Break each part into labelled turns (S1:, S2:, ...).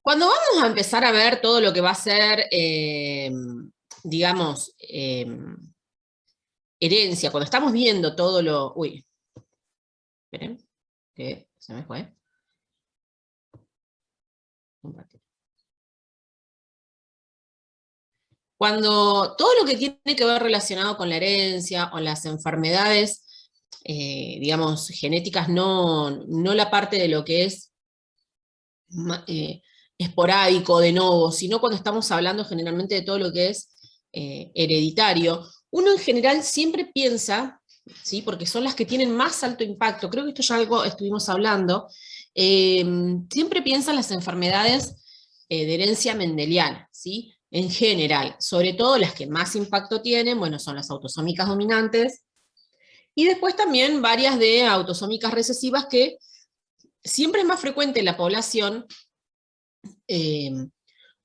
S1: Cuando vamos a empezar a ver todo lo que va a ser, digamos, herencia, cuando estamos viendo todo lo... Uy, esperen, que se me fue. Cuando todo lo que tiene que ver relacionado con la herencia o las enfermedades, digamos, genéticas, no la parte de lo que es esporádico, de novo, sino cuando estamos hablando generalmente de todo lo que es hereditario, uno en general siempre piensa, ¿sí? Porque son las que tienen más alto impacto, creo que esto ya algo estuvimos hablando, siempre piensa en las enfermedades de herencia mendeliana, ¿sí? En general, sobre todo las que más impacto tienen, bueno, son las autosómicas dominantes, y después también varias de autosómicas recesivas que siempre es más frecuente en la población eh,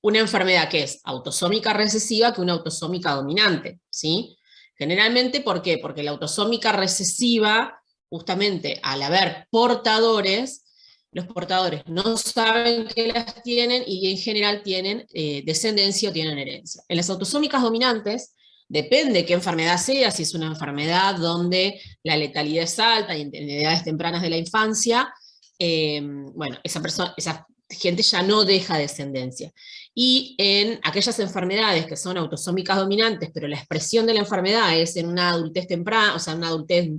S1: una enfermedad que es autosómica recesiva que una autosómica dominante, ¿sí? Generalmente, ¿por qué? Porque la autosómica recesiva, justamente al haber portadores, los portadores no saben que las tienen y en general tienen descendencia o tienen herencia. En las autosómicas dominantes, depende qué enfermedad sea, si es una enfermedad donde la letalidad es alta y en edades tempranas de la infancia, bueno, esa gente ya no deja descendencia. Y en aquellas enfermedades que son autosómicas dominantes, pero la expresión de la enfermedad es en una adultez temprana, o sea, una adultez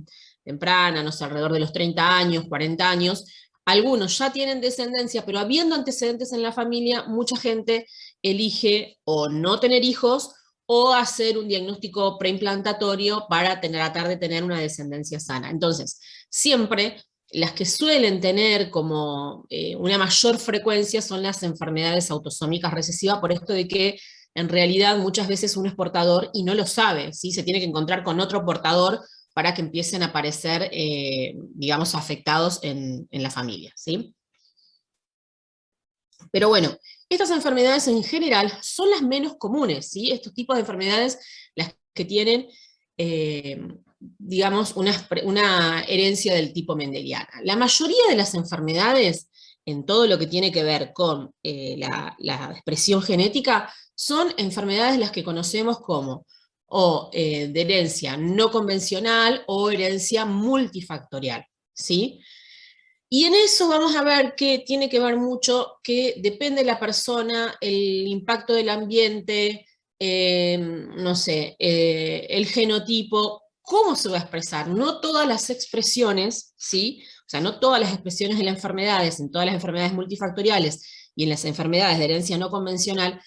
S1: temprana, no sé, alrededor de los 30 años, 40 años, algunos ya tienen descendencia, pero habiendo antecedentes en la familia, mucha gente elige o no tener hijos o hacer un diagnóstico preimplantatorio para tratar de tener una descendencia sana. Entonces, siempre las que suelen tener como una mayor frecuencia son las enfermedades autosómicas recesivas, por esto de que en realidad muchas veces uno es portador y no lo sabe, ¿sí? Se tiene que encontrar con otro portador para que empiecen a aparecer, digamos, afectados en la familia, ¿sí? Pero bueno, estas enfermedades en general son las menos comunes, ¿sí? Estos tipos de enfermedades, las que tienen, digamos, una herencia del tipo mendeliana. La mayoría de las enfermedades, en todo lo que tiene que ver con la expresión genética, son enfermedades las que conocemos como o de herencia no convencional o herencia multifactorial, ¿sí? Y en eso vamos a ver que tiene que ver mucho, que depende de la persona, el impacto del ambiente, no sé, el genotipo, cómo se va a expresar. No todas las expresiones, ¿sí? O sea, no todas las expresiones de las enfermedades, en todas las enfermedades multifactoriales y en las enfermedades de herencia no convencional,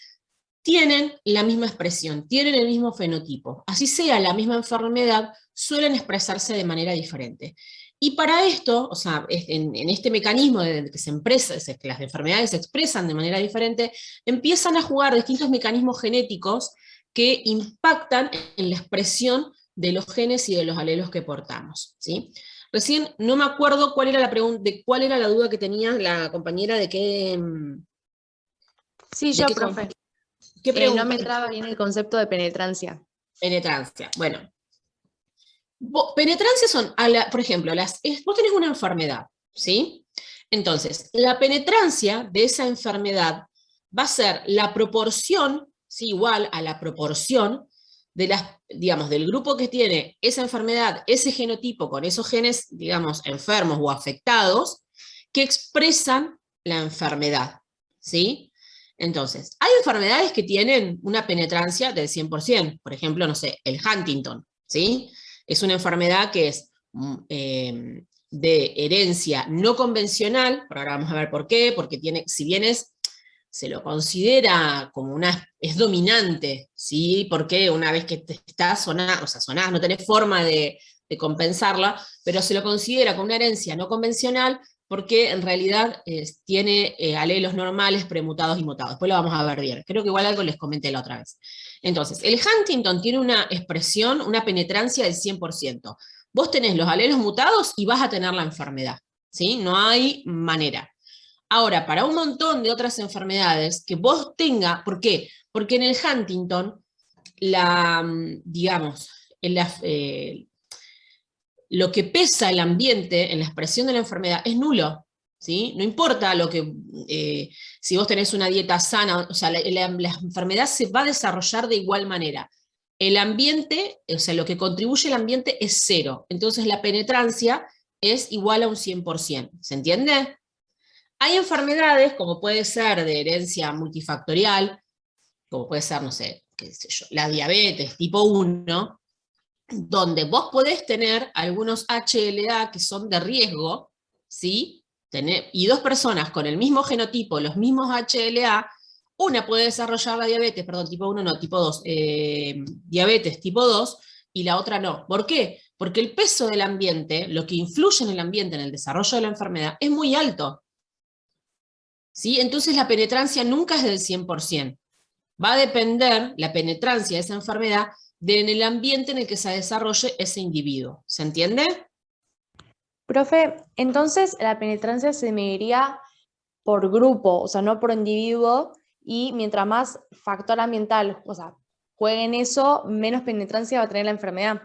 S1: tienen la misma expresión, tienen el mismo fenotipo. Así sea la misma enfermedad, suelen expresarse de manera diferente. Y para esto, o sea, en este mecanismo de que que las enfermedades se expresan de manera diferente, empiezan a jugar distintos mecanismos genéticos que impactan en la expresión de los genes y de los alelos que portamos, ¿sí? Recién no me acuerdo cuál era la pregunta, de cuál era la duda que tenía la compañera de qué,
S2: Sí,
S1: de
S2: yo,
S1: qué,
S2: profe.
S1: qué
S2: No
S1: pregunta.
S2: me entraba bien el concepto de penetrancia.
S1: Penetrancia. Bueno, penetrancia son, por ejemplo, vos tenés una enfermedad, ¿sí? Entonces, la penetrancia de esa enfermedad va a ser la proporción, ¿sí? Igual a la proporción de digamos, del grupo que tiene esa enfermedad, ese genotipo con esos genes, digamos, enfermos o afectados, que expresan la enfermedad, ¿sí? Entonces, hay enfermedades que tienen una penetrancia del 100%, por ejemplo, no sé, el Huntington, ¿sí? Es una enfermedad que es de herencia no convencional, pero ahora vamos a ver por qué, porque tiene, si bien se lo considera como es dominante, ¿sí? Porque una vez que te estás sonás, o sea, sonás, no tenés forma de compensarla, pero se lo considera como una herencia no convencional porque en realidad tiene alelos normales, premutados y mutados. Después lo vamos a ver bien. Creo que igual algo les comenté la otra vez. Entonces, el Huntington tiene una expresión, una penetrancia del 100%. Vos tenés los alelos mutados y vas a tener la enfermedad, ¿sí? No hay manera. Ahora, para un montón de otras enfermedades que vos tengas, ¿por qué? Porque en el Huntington, digamos, lo que pesa el ambiente en la expresión de la enfermedad es nulo. ¿sí? No importa si vos tenés una dieta sana, o sea, la enfermedad se va a desarrollar de igual manera. El ambiente, o sea, lo que contribuye al ambiente es 0, entonces la penetrancia es igual a un 100%, ¿se entiende? Hay enfermedades, como puede ser de herencia multifactorial, como puede ser, no sé, qué sé yo, la diabetes tipo 1, donde vos podés tener algunos HLA que son de riesgo, ¿sí? Y dos personas con el mismo genotipo, los mismos HLA, una puede desarrollar la diabetes, perdón, tipo 1 no, tipo 2, diabetes tipo 2, y la otra no. ¿Por qué? Porque el peso del ambiente, lo que influye en el ambiente, en el desarrollo de la enfermedad, es muy alto, ¿sí? Entonces la penetrancia nunca es del 100%. Va a depender la penetrancia de esa enfermedad en el ambiente en el que se desarrolle ese individuo. ¿Se entiende?
S2: Profe, entonces la penetrancia se mediría por grupo, o sea, no por individuo, y mientras más factor ambiental, o sea, juegue en eso, menos penetrancia va a tener la enfermedad.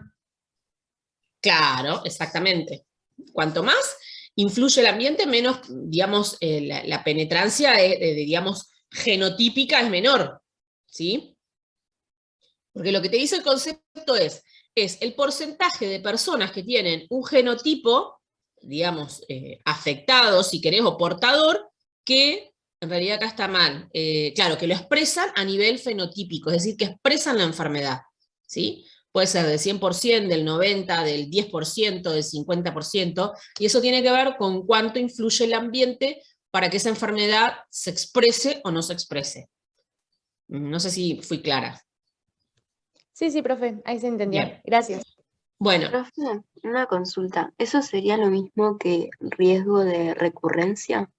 S1: Claro, exactamente. Cuanto más influye el ambiente, menos, digamos, la penetrancia, digamos, genotípica es menor, ¿sí? Porque lo que te dice el concepto es el porcentaje de personas que tienen un genotipo, digamos, afectado, si querés, o portador, que en realidad acá está mal. Claro, que lo expresan a nivel fenotípico, es decir, que expresan la enfermedad, ¿sí? Puede ser del 100%, del 90%, del 10%, del 50%, y eso tiene que ver con cuánto influye el ambiente para que esa enfermedad se exprese o no se exprese. No sé si fui clara.
S2: Sí, sí, profe, ahí se entendió.
S1: Bien.
S2: Gracias.
S1: Bueno,
S3: Profe, una consulta. ¿Eso sería lo mismo que riesgo de recurrencia?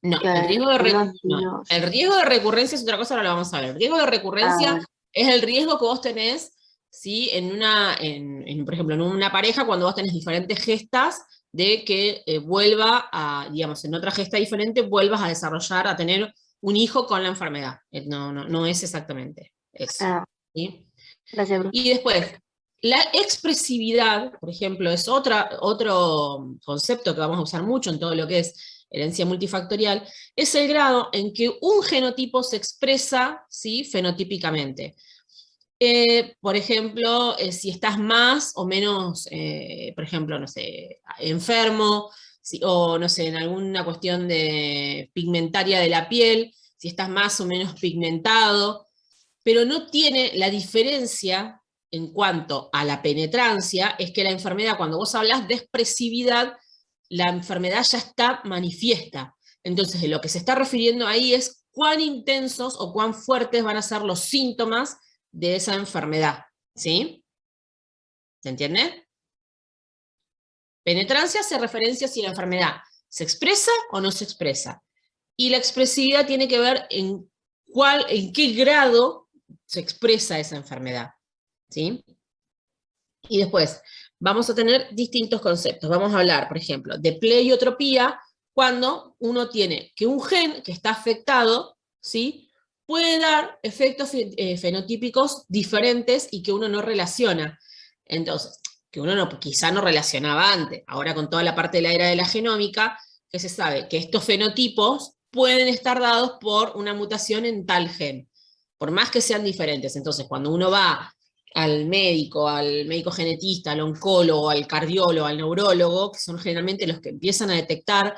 S1: no,
S3: Que
S1: no,
S3: algunos...
S1: el riesgo de recurrencia es otra cosa, ahora lo vamos a ver. El riesgo de
S3: Ah,
S1: recurrencia
S3: bueno.
S1: es el riesgo que vos tenés, ¿sí? Por ejemplo, en una pareja, cuando vos tenés diferentes gestas, de que vuelva a, digamos, en otra gesta diferente, vuelvas a desarrollar, a tener un hijo con la enfermedad. No es exactamente eso,
S3: Ah,
S1: ¿sí?
S3: gracias, profe.
S1: Y después, la expresividad, por ejemplo, es otro concepto que vamos a usar mucho en todo lo que es herencia multifactorial, es el grado en que un genotipo se expresa, ¿sí?, fenotípicamente. Por ejemplo, si estás más o menos, por ejemplo, no sé, enfermo, o no sé, en alguna cuestión de pigmentaria de la piel, si estás más o menos pigmentado, pero no tiene la diferencia en cuanto a la penetrancia, es que la enfermedad, cuando vos hablas de expresividad, la enfermedad ya está manifiesta. Entonces, de lo que se está refiriendo ahí es cuán intensos o cuán fuertes van a ser los síntomas de esa enfermedad, ¿sí? ¿Se entiende? Penetrancia hace referencia a si la enfermedad se expresa o no se expresa. Y la expresividad tiene que ver en qué grado se expresa esa enfermedad, ¿sí? Y después vamos a tener distintos conceptos. Vamos a hablar, por ejemplo, de pleiotropía, cuando uno tiene que un gen que está afectado, ¿sí?, puede dar efectos fenotípicos diferentes y que uno no relaciona. Entonces, que uno quizá no relacionaba antes. Ahora con toda la parte de la era de la genómica, que se sabe que estos fenotipos pueden estar dados por una mutación en tal gen, por más que sean diferentes. Entonces, cuando uno va al médico genetista, al oncólogo, al cardiólogo, al neurólogo, que son generalmente los que empiezan a detectar,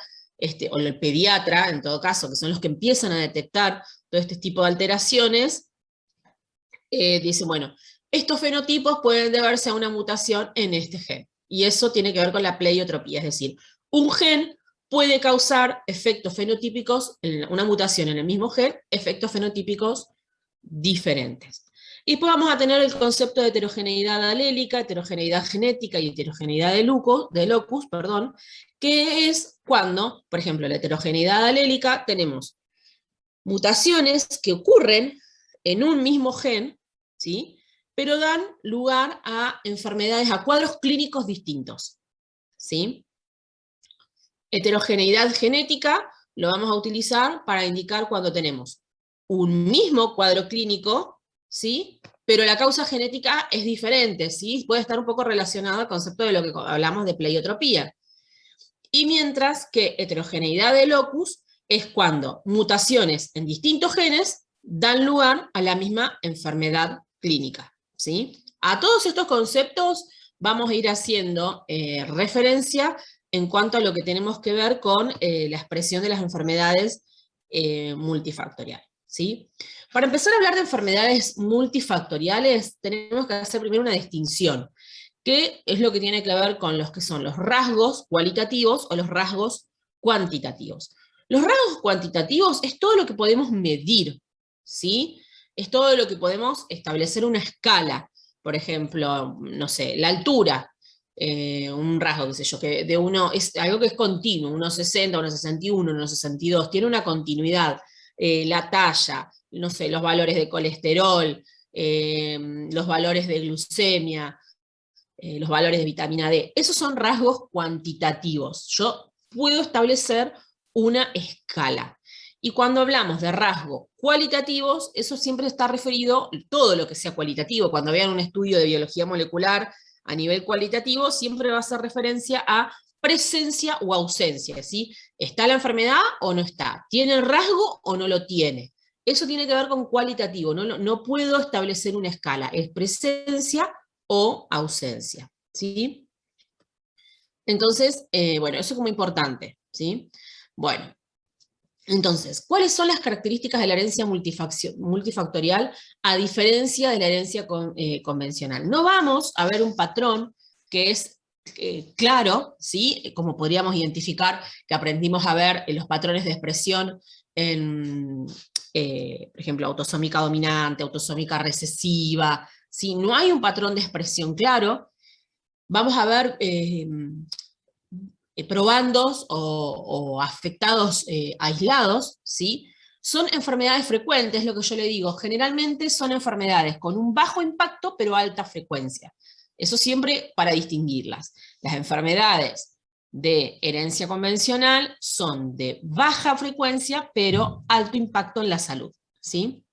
S1: o el pediatra, en todo caso, que son los que empiezan a detectar todo este tipo de alteraciones, dice, bueno, estos fenotipos pueden deberse a una mutación en este gen. Y eso tiene que ver con la pleiotropía, es decir, un gen puede causar efectos fenotípicos, una mutación en el mismo gen, efectos fenotípicos diferentes. Y después vamos a tener el concepto de heterogeneidad alélica, heterogeneidad genética y heterogeneidad de locus, que es cuando, por ejemplo, la heterogeneidad alélica tenemos mutaciones que ocurren en un mismo gen, ¿sí?, pero dan lugar a enfermedades, a cuadros clínicos distintos, ¿sí? Heterogeneidad genética lo vamos a utilizar para indicar cuando tenemos un mismo cuadro clínico, ¿sí?, pero la causa genética es diferente, ¿sí? Puede estar un poco relacionado al concepto de lo que hablamos de pleiotropía. Y mientras que heterogeneidad de locus es cuando mutaciones en distintos genes dan lugar a la misma enfermedad clínica, ¿sí? A todos estos conceptos vamos a ir haciendo referencia en cuanto a lo que tenemos que ver con la expresión de las enfermedades multifactoriales, ¿sí? Para empezar a hablar de enfermedades multifactoriales, tenemos que hacer primero una distinción, que es lo que tiene que ver con los que son los rasgos cualitativos o los rasgos cuantitativos. Los rasgos cuantitativos es todo lo que podemos medir, ¿sí? Es todo lo que podemos establecer una escala. Por ejemplo, no sé, la altura, un rasgo, qué sé yo, que de uno, es algo que es continuo, 1,60, 1,61, 1,62, tiene una continuidad. La talla, no sé, los valores de colesterol, los valores de glucemia, los valores de vitamina D. Esos son rasgos cuantitativos. Yo puedo establecer una escala. Y cuando hablamos de rasgos cualitativos, eso siempre está referido, todo lo que sea cualitativo, cuando vean un estudio de biología molecular a nivel cualitativo, siempre va a hacer referencia a presencia o ausencia, ¿sí? ¿Está la enfermedad o no está? ¿Tiene el rasgo o no lo tiene? Eso tiene que ver con cualitativo, no puedo establecer una escala, es presencia o ausencia, ¿sí? Entonces, bueno, eso es como importante, ¿sí? Bueno, entonces, ¿cuáles son las características de la herencia multifactorial a diferencia de la herencia convencional? No vamos a ver un patrón que es claro, ¿sí? Como podríamos identificar que aprendimos a ver los patrones de expresión en, por ejemplo, autosómica dominante, autosómica recesiva. Si no hay un patrón de expresión claro, vamos a ver probandos o afectados aislados, ¿sí? Son enfermedades frecuentes, lo que yo le digo, generalmente son enfermedades con un bajo impacto pero alta frecuencia. Eso siempre para distinguirlas. Las enfermedades de herencia convencional son de baja frecuencia pero alto impacto en la salud, ¿sí?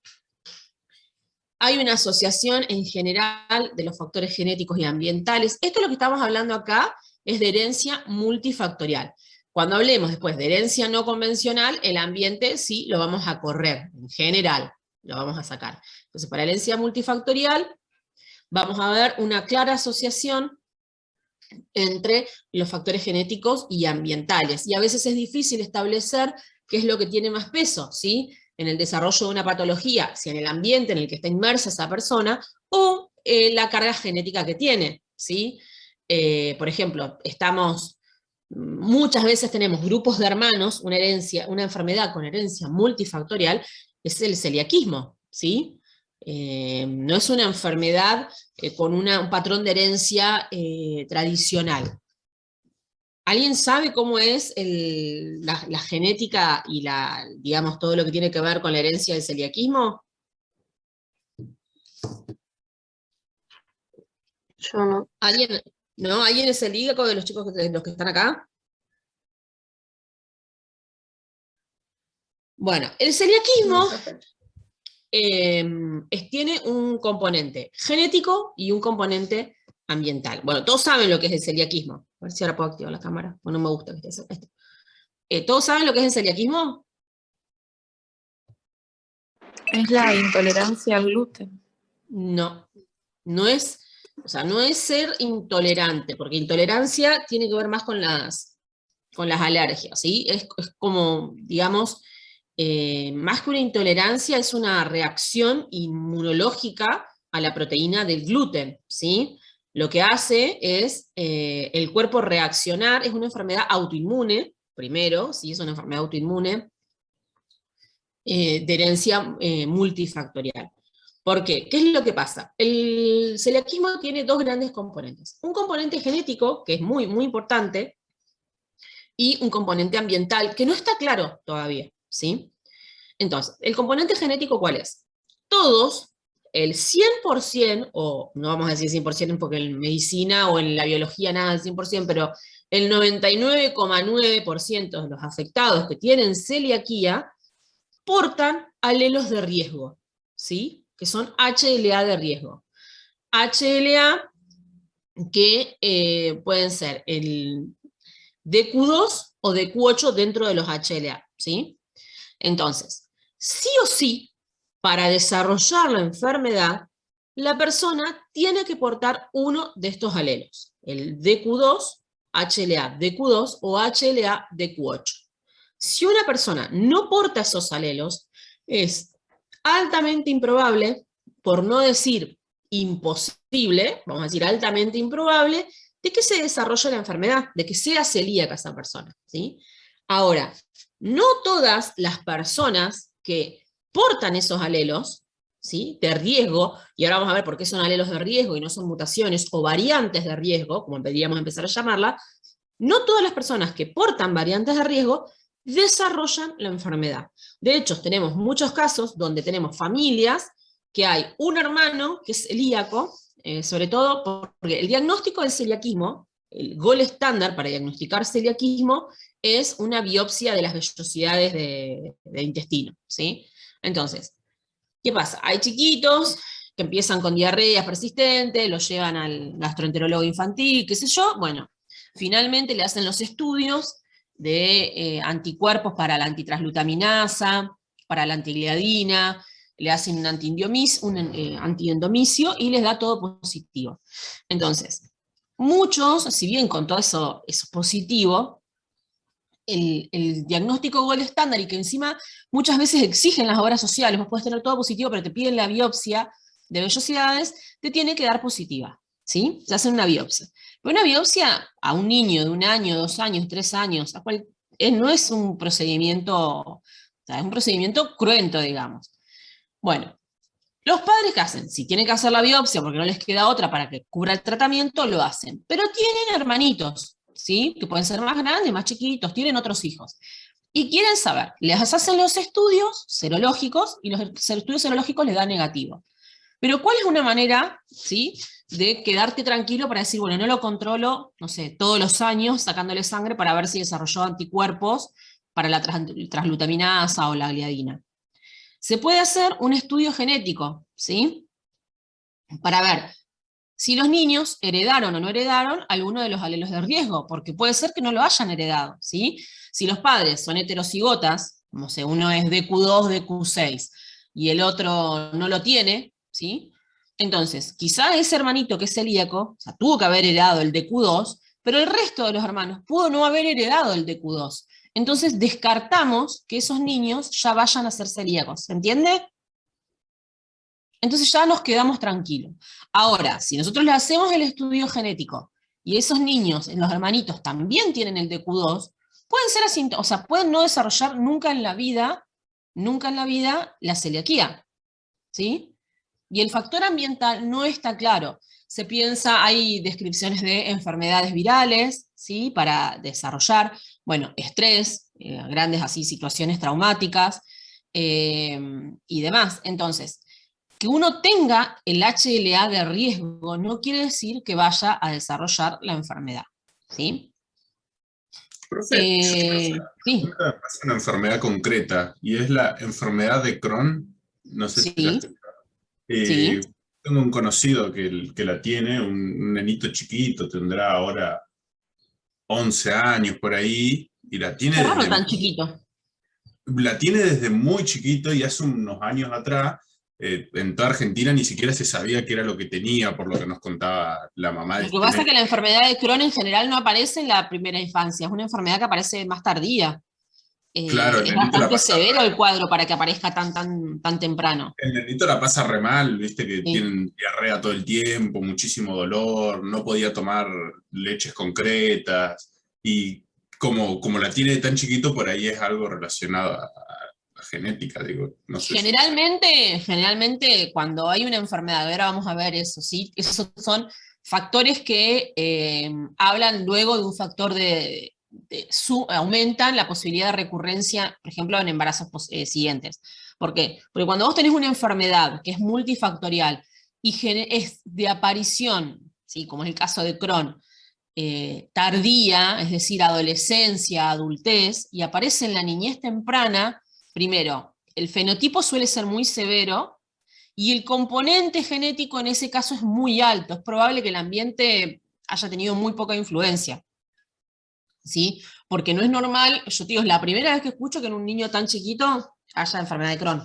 S1: Hay una asociación en general de los factores genéticos y ambientales. Esto es lo que estamos hablando acá, es de herencia multifactorial. Cuando hablemos después de herencia no convencional, el ambiente sí lo vamos a correr, en general, lo vamos a sacar. Entonces, para herencia multifactorial, vamos a ver una clara asociación entre los factores genéticos y ambientales. Y a veces es difícil establecer qué es lo que tiene más peso, ¿sí? En el desarrollo de una patología, si en el ambiente en el que está inmersa esa persona, o la carga genética que tiene, ¿sí? Por ejemplo, muchas veces tenemos grupos de hermanos, una enfermedad con herencia multifactorial, es el celiaquismo, ¿sí? No es una enfermedad con un patrón de herencia tradicional. ¿Alguien sabe cómo es la genética y digamos, todo lo que tiene que ver con la herencia del celiaquismo?
S3: Yo no.
S1: ¿Alguien, no? ¿Alguien es celíaco de los chicos de los que están acá? Bueno, el celiaquismo tiene un componente genético y un componente ambiental. Bueno, todos saben lo que es el celiaquismo. A ver si ahora puedo activar la cámara. Bueno, no me gusta que esté esto. ¿Todos saben lo que es el celiaquismo?
S4: Es la intolerancia al gluten.
S1: No, no es, o sea, no es ser intolerante, porque intolerancia tiene que ver más con las alergias, ¿sí? Es como, digamos, más que una intolerancia, es una reacción inmunológica a la proteína del gluten, ¿sí? Lo que hace es el cuerpo reaccionar, es una enfermedad autoinmune, primero, ¿sí? Es una enfermedad autoinmune de herencia multifactorial. ¿Por qué? ¿Qué es lo que pasa? El celiaquismo tiene dos grandes componentes. Un componente genético, que es muy, muy importante, y un componente ambiental, que no está claro todavía, ¿sí? Entonces, ¿el componente genético cuál es? Todos, el 100%, o no vamos a decir 100% porque en medicina o en la biología nada del 100%, pero el 99,9% de los afectados que tienen celiaquía portan alelos de riesgo, ¿sí? Que son HLA de riesgo. HLA que pueden ser DQ2 o DQ8 dentro de los HLA, ¿sí? Entonces, sí o sí, para desarrollar la enfermedad, la persona tiene que portar uno de estos alelos, el DQ2, HLA DQ2 o HLA DQ8. Si una persona no porta esos alelos, es altamente improbable, por no decir imposible, vamos a decir altamente improbable, de que se desarrolle la enfermedad, de que sea celíaca esa persona, ¿sí? Ahora, no todas las personas que portan esos alelos, ¿sí?, de riesgo, y ahora vamos a ver por qué son alelos de riesgo y no son mutaciones o variantes de riesgo, como podríamos empezar a llamarla, no todas las personas que portan variantes de riesgo desarrollan la enfermedad. De hecho, tenemos muchos casos donde tenemos familias que hay un hermano que es celíaco, sobre todo porque el diagnóstico del celiaquismo, el gold estándar para diagnosticar celiaquismo, es una biopsia de las vellosidades de intestino, ¿sí? Entonces, ¿qué pasa? Hay chiquitos que empiezan con diarreas persistentes, los llevan al gastroenterólogo infantil, qué sé yo, bueno, finalmente le hacen los estudios de anticuerpos para la antitransglutaminasa, para la antigliadina, le hacen un antiendomicio y les da todo positivo. Entonces, muchos, si bien con todo eso es positivo, el diagnóstico gold estándar y que encima muchas veces exigen las obras sociales, vos podés tener todo positivo, pero te piden la biopsia de vellosidades, te tiene que dar positiva, ¿sí? Te hacen una biopsia. Pero una biopsia a un niño de 1 año, 2 años, 3 años, no es un procedimiento, o sea, es un procedimiento cruento, digamos. Bueno, los padres, ¿qué hacen? Si tienen que hacer la biopsia porque no les queda otra para que cubra el tratamiento, lo hacen. Pero tienen hermanitos, ¿sí?, que pueden ser más grandes, más chiquitos, tienen otros hijos. Y quieren saber, les hacen los estudios serológicos y los estudios serológicos les dan negativo. Pero ¿cuál es una manera, ¿sí?, de quedarte tranquilo para decir, bueno, no lo controlo, no sé, todos los años sacándole sangre para ver si desarrolló anticuerpos para la transglutaminasa o la gliadina? Se puede hacer un estudio genético, ¿sí?, para ver si los niños heredaron o no heredaron alguno de los alelos de riesgo, porque puede ser que no lo hayan heredado, ¿sí? Si los padres son heterocigotas, como si uno es DQ2, DQ6, y el otro no lo tiene, ¿sí? Entonces, quizá ese hermanito que es celíaco, o sea, tuvo que haber heredado el DQ2, pero el resto de los hermanos pudo no haber heredado el DQ2. Entonces descartamos que esos niños ya vayan a ser celíacos, ¿se entiende? Entonces ya nos quedamos tranquilos. Ahora, si nosotros le hacemos el estudio genético y esos niños, los hermanitos, también tienen el DQ2, pueden ser o sea, pueden no desarrollar nunca en la vida la celiaquía, ¿sí? Y el factor ambiental no está claro. Se piensa, hay descripciones de enfermedades virales, ¿sí?, para desarrollar, bueno, estrés, grandes así situaciones traumáticas, y demás. Entonces, que uno tenga el HLA de riesgo no quiere decir que vaya a desarrollar la enfermedad, ¿sí?
S5: Profe,
S1: Sí.
S5: me pasa una enfermedad concreta, y es la enfermedad de Crohn. No sé si la
S1: Sí, sí.
S5: tengo un conocido que la tiene, un nenito chiquito, tendrá ahora 11 años por ahí, y
S1: Qué raro tan chiquito.
S5: la tiene desde muy chiquito, y hace unos años atrás, en toda Argentina ni siquiera se sabía qué era lo que tenía, por lo que nos contaba la mamá de
S1: Lo que
S5: este
S1: pasa es
S5: nene.
S1: que la enfermedad de Crohn en general no aparece en la primera infancia, es una enfermedad que aparece más tardía.
S5: Claro, el
S1: Es
S5: nenito la
S1: bastante
S5: pasa
S1: severo el cuadro para que aparezca tan temprano.
S5: El nenito la pasa re mal, viste que
S1: Sí.
S5: tienen diarrea todo el tiempo, muchísimo dolor, no podía tomar leches concretas, y como la tiene de tan chiquito, por ahí es algo relacionado a la genética, digo, no sé si...
S1: Generalmente cuando hay una enfermedad, ahora vamos a ver eso, ¿sí? Esos son factores que hablan luego de un factor aumentan la posibilidad de recurrencia, por ejemplo, en embarazos siguientes. ¿Por qué? Porque cuando vos tenés una enfermedad que es multifactorial y es de aparición, ¿sí?, como es el caso de Crohn, tardía, es decir, adolescencia, adultez, y aparece en la niñez temprana, primero, el fenotipo suele ser muy severo, y el componente genético en ese caso es muy alto, es probable que el ambiente haya tenido muy poca influencia. ¿sí? Porque no es normal, yo te digo, es la primera vez que escucho que en un niño tan chiquito haya enfermedad de Crohn.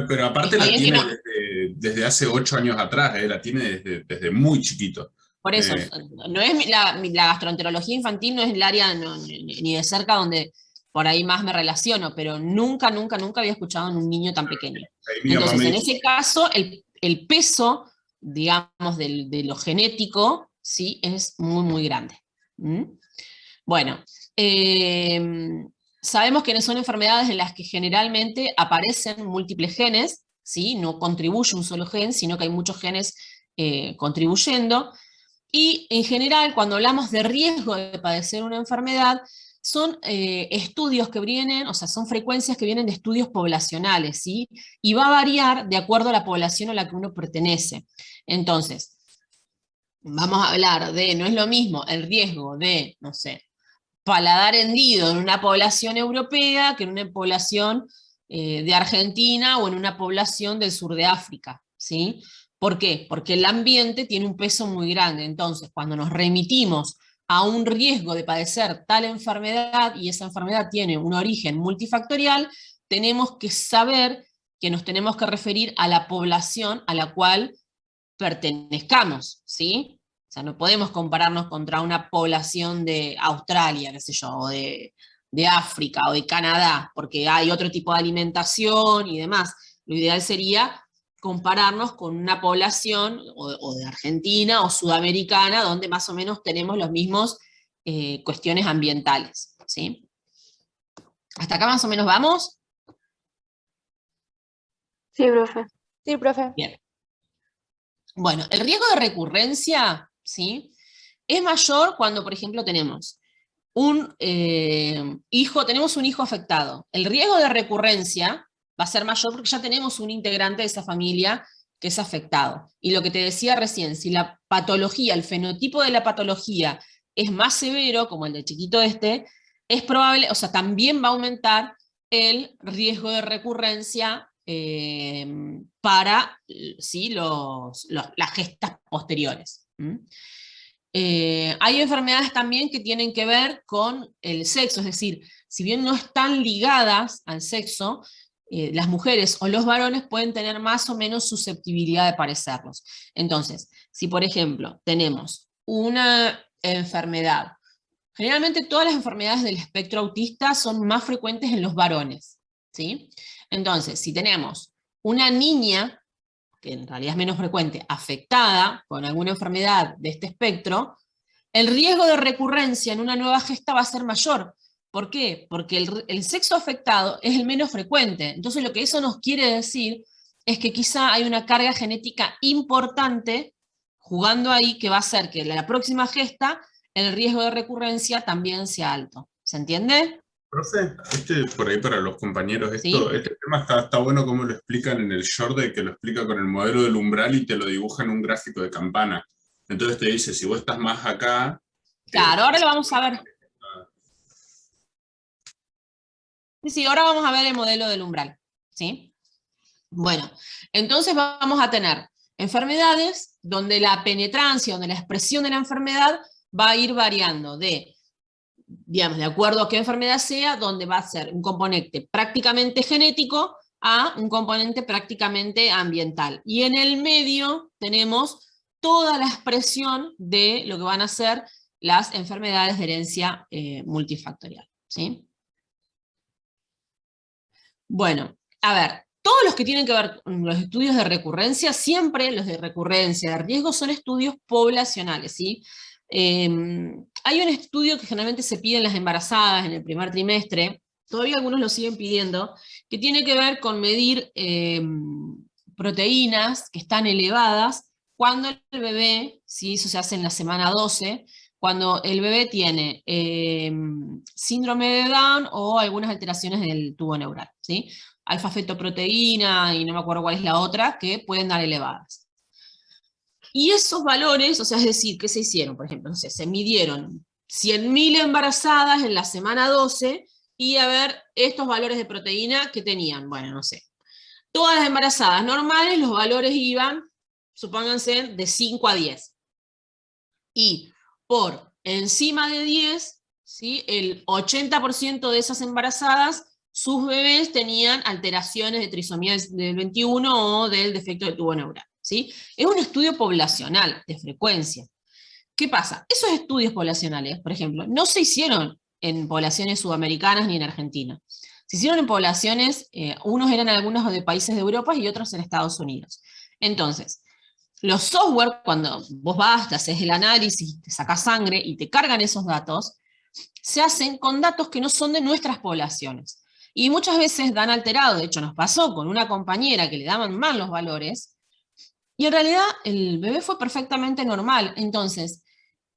S5: Pero aparte
S1: Está
S5: la
S1: bien que
S5: tiene
S1: no,
S5: desde hace 8 años atrás, la tiene desde muy chiquito.
S1: por eso,
S5: Eh,
S1: no es la gastroenterología infantil no es el área ni de cerca donde por ahí más me relaciono, pero nunca, nunca, nunca había escuchado en un niño tan pequeño.
S5: ahí mi mamá
S1: Entonces,
S5: me
S1: en
S5: dijo,
S1: ese caso, el peso, digamos, de lo genético, sí, es muy, muy grande. ¿Mm? Bueno, sabemos que son enfermedades en las que generalmente aparecen múltiples genes, ¿sí? No contribuye un solo gen, sino que hay muchos genes contribuyendo. Y en general, cuando hablamos de riesgo de padecer una enfermedad, son estudios que vienen, o sea, son frecuencias que vienen de estudios poblacionales, ¿sí? Y va a variar de acuerdo a la población a la que uno pertenece. Entonces, vamos a hablar de, no es lo mismo el riesgo de, no sé, paladar hendido en una población europea que en una población de Argentina o en una población del sur de África, ¿sí? ¿Por qué? Porque el ambiente tiene un peso muy grande. Entonces, cuando nos remitimos a un riesgo de padecer tal enfermedad y esa enfermedad tiene un origen multifactorial, tenemos que saber que nos tenemos que referir a la población a la cual pertenezcamos, ¿sí? O sea, no podemos compararnos contra una población de Australia, qué sé yo, o de África o de Canadá, porque hay otro tipo de alimentación y demás. Lo ideal sería compararnos con una población o de Argentina o sudamericana, donde más o menos tenemos los mismos cuestiones ambientales, ¿sí? ¿Hasta acá más o menos vamos?
S3: Sí, profe.
S2: Sí, profe.
S1: Bien. Bueno, el riesgo de recurrencia, ¿sí? Es mayor cuando, por ejemplo, tenemos un tenemos un hijo afectado. El riesgo de recurrencia va a ser mayor porque ya tenemos un integrante de esa familia que es afectado. Y lo que te decía recién, si la patología, el fenotipo de la patología es más severo, como el de chiquito este, es probable, o sea, también va a aumentar el riesgo de recurrencia para ¿sí? Las gestas posteriores. ¿Mm? Hay enfermedades también que tienen que ver con el sexo, es decir, si bien no están ligadas al sexo, las mujeres o los varones pueden tener más o menos susceptibilidad de padecerlos. Entonces, si por ejemplo tenemos una enfermedad, generalmente todas las enfermedades del espectro autista son más frecuentes en los varones, ¿sí? Entonces, si tenemos una niña, que en realidad es menos frecuente, afectada con alguna enfermedad de este espectro, el riesgo de recurrencia en una nueva gesta va a ser mayor. ¿Por qué? Porque el sexo afectado es el menos frecuente. Entonces lo que eso nos quiere decir es que quizá hay una carga genética importante jugando ahí que va a hacer que en la próxima gesta el riesgo de recurrencia también sea alto. ¿Se entiende?
S5: profe, por ahí para los compañeros,
S1: ¿Sí?
S5: este tema está bueno como lo explican en el short, de que lo explica con el modelo del umbral y te lo dibuja en un gráfico de campana. Entonces te dice, si vos estás más acá,
S1: Claro, ahora lo vamos a ver. Sí, ahora vamos a ver el modelo del umbral. ¿Sí? Bueno, entonces vamos a tener enfermedades donde la penetrancia, donde la expresión de la enfermedad va a ir variando digamos, de acuerdo a qué enfermedad sea, donde va a ser un componente prácticamente genético a un componente prácticamente ambiental. Y en el medio tenemos toda la expresión de lo que van a ser las enfermedades de herencia multifactorial. ¿Sí? Bueno, a ver, todos los que tienen que ver con los estudios de recurrencia, siempre los de recurrencia, de riesgo, son estudios poblacionales, ¿sí? Hay un estudio que generalmente se pide en las embarazadas en el primer trimestre, todavía algunos lo siguen pidiendo, que tiene que ver con medir proteínas que están elevadas cuando el bebé, ¿sí? Eso se hace en la semana 12, cuando el bebé tiene síndrome de Down o algunas alteraciones del tubo neural, ¿sí? Alfa-fetoproteína y no me acuerdo cuál es la otra, que pueden dar elevadas. Y esos valores, o sea, es decir, ¿qué se hicieron? Por ejemplo, no sé, se midieron 100.000 embarazadas en la semana 12 y a ver estos valores de proteína que tenían. Bueno, no sé. Todas las embarazadas normales, los valores iban, supónganse, de 5 a 10. Y por encima de 10 ¿sí? El 80% de esas embarazadas, sus bebés tenían alteraciones de trisomía del 21 o del defecto del tubo neural, ¿sí? Es un estudio poblacional de frecuencia. ¿Qué pasa? Esos estudios poblacionales, por ejemplo, no se hicieron en poblaciones sudamericanas ni en Argentina. Se hicieron en poblaciones, unos eran algunos de países de Europa y otros en Estados Unidos. Entonces, los software, cuando vos vas, te haces el análisis, te sacás sangre y te cargan esos datos, se hacen con datos que no son de nuestras poblaciones. Y muchas veces dan alterado. De hecho, nos pasó con una compañera que le daban mal los valores, y en realidad el bebé fue perfectamente normal. Entonces,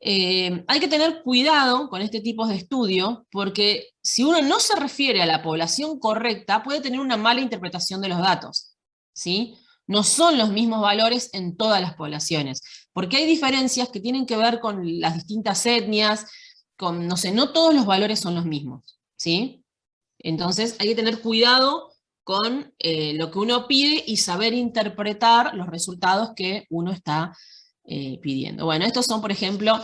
S1: hay que tener cuidado con este tipo de estudio, porque si uno no se refiere a la población correcta, puede tener una mala interpretación de los datos, ¿sí? No son los mismos valores en todas las poblaciones, porque hay diferencias que tienen que ver con las distintas etnias, con, no sé, no todos los valores son los mismos, ¿sí? Entonces hay que tener cuidado con lo que uno pide y saber interpretar los resultados que uno está pidiendo. Bueno, estos son, por ejemplo,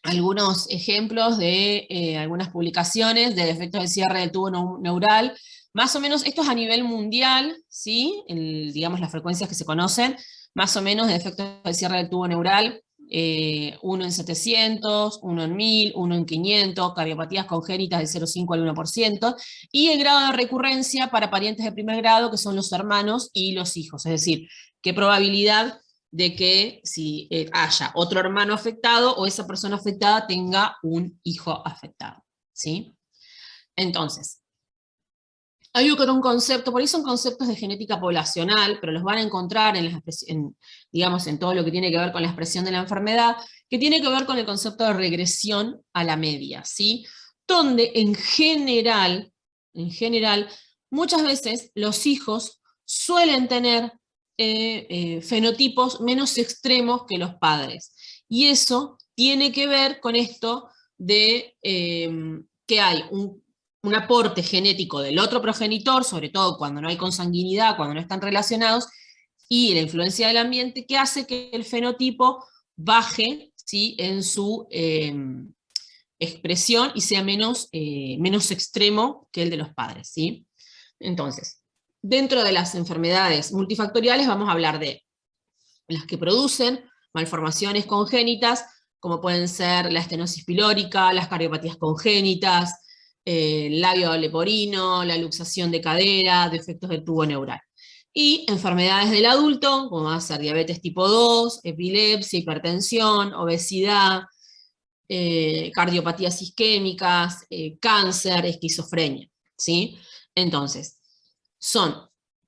S1: algunos ejemplos de algunas publicaciones de defectos del cierre del tubo neural. Más o menos, esto es a nivel mundial, ¿sí? Digamos las frecuencias que se conocen, más o menos de defectos del cierre del tubo neural, 1 en 700, 1 en 1000, 1 en 500, cardiopatías congénitas del 0,5 al 1%, y el grado de recurrencia para parientes de primer grado, que son los hermanos y los hijos, es decir, qué probabilidad de que si haya otro hermano afectado o esa persona afectada tenga un hijo afectado, ¿sí? Entonces, hay un concepto, por ahí son conceptos de genética poblacional, pero los van a encontrar digamos, en todo lo que tiene que ver con la expresión de la enfermedad, que tiene que ver con el concepto de regresión a la media, ¿sí? Donde en general, muchas veces los hijos suelen tener fenotipos menos extremos que los padres. Y eso tiene que ver con esto de que hay un aporte genético del otro progenitor, sobre todo cuando no hay consanguinidad, cuando no están relacionados, y la influencia del ambiente, que hace que el fenotipo baje, ¿sí?, en su expresión y sea menos extremo que el de los padres, ¿sí? Entonces, dentro de las enfermedades multifactoriales vamos a hablar de las que producen malformaciones congénitas, como pueden ser la estenosis pilórica, las cardiopatías congénitas, labio leporino, la luxación de cadera, defectos del tubo neural. Y enfermedades del adulto, como va a ser diabetes tipo 2, epilepsia, hipertensión, obesidad, cardiopatías isquémicas, cáncer, esquizofrenia, ¿sí? Entonces, son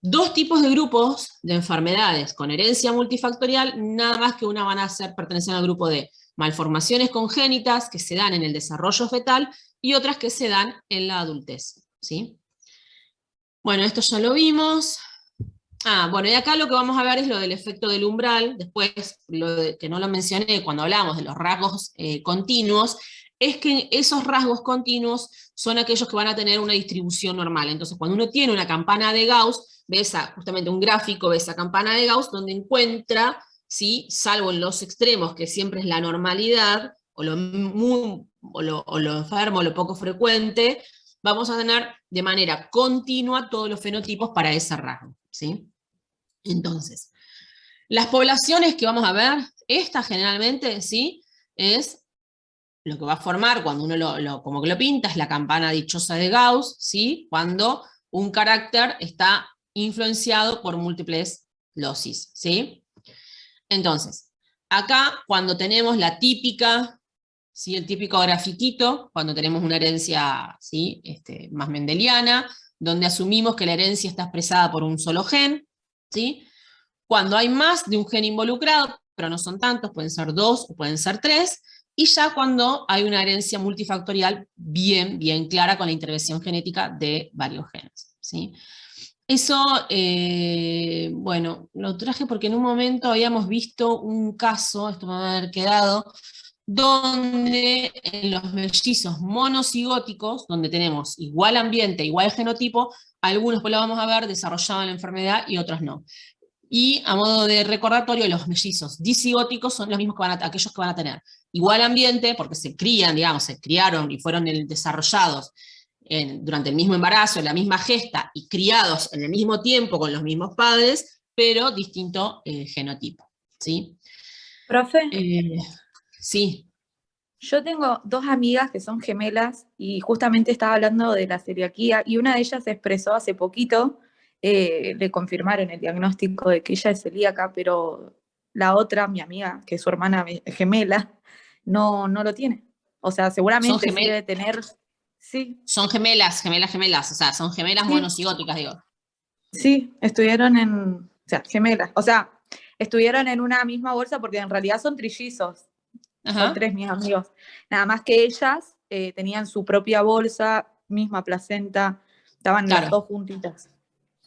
S1: dos tipos de grupos de enfermedades con herencia multifactorial, nada más que una van a pertenecer al grupo de malformaciones congénitas que se dan en el desarrollo fetal y otras que se dan en la adultez, ¿sí? Bueno, esto ya lo vimos. Bueno, y acá lo que vamos a ver es lo del efecto del umbral. Después, que no lo mencioné cuando hablamos de los rasgos continuos, es que esos rasgos continuos son aquellos que van a tener una distribución normal. Entonces, cuando uno tiene una campana de Gauss, ve justamente un gráfico de esa campana de Gauss, donde encuentra, ¿sí?, salvo en los extremos, que siempre es la normalidad, o lo enfermo, o lo poco frecuente, vamos a tener de manera continua todos los fenotipos para ese rasgo, ¿sí? Entonces, las poblaciones que vamos a ver, esta generalmente, ¿sí?, es lo que va a formar cuando uno como que lo pinta, es la campana dichosa de Gauss, ¿sí?, cuando un carácter está influenciado por múltiples locis, ¿sí? Entonces, acá cuando tenemos la típica, ¿sí?, el típico grafiquito, cuando tenemos una herencia, ¿sí?, más mendeliana, donde asumimos que la herencia está expresada por un solo gen, ¿sí? Cuando hay más de un gen involucrado, pero no son tantos, pueden ser 2 o pueden ser 3, y ya cuando hay una herencia multifactorial bien clara con la intervención genética de varios genes, ¿sí? Eso, bueno, lo traje porque en un momento habíamos visto un caso, esto me va a haber quedado, donde en los mellizos monocigóticos, donde tenemos igual ambiente, igual genotipo, algunos, pues lo vamos a ver, desarrollaban la enfermedad y otros no. Y a modo de recordatorio, los mellizos disigóticos son los mismos aquellos que van a tener igual ambiente, porque se crían, digamos, se criaron y fueron desarrollados durante el mismo embarazo, en la misma gesta, y criados en el mismo tiempo con los mismos padres, pero distinto genotipo, ¿sí?
S4: Profe,
S1: Sí.
S4: yo tengo dos amigas que son gemelas y justamente estaba hablando de la celiaquía y una de ellas se expresó hace poquito, le confirmaron el diagnóstico de que ella es celíaca, pero la otra, mi amiga, que es su hermana gemela, no lo tiene. O sea,
S1: Son,
S4: seguramente sí debe tener, sí,
S1: son gemelas, o sea, son gemelas
S4: sí,
S1: monocigóticas, digo.
S4: sí, estuvieron o sea, gemelas, o sea, estuvieron en una misma bolsa porque en realidad son trillizos. Son
S1: Ajá.
S4: 3 mis amigos. Nada más que ellas tenían su propia bolsa, misma placenta, estaban las
S1: Claro,
S4: dos juntitas.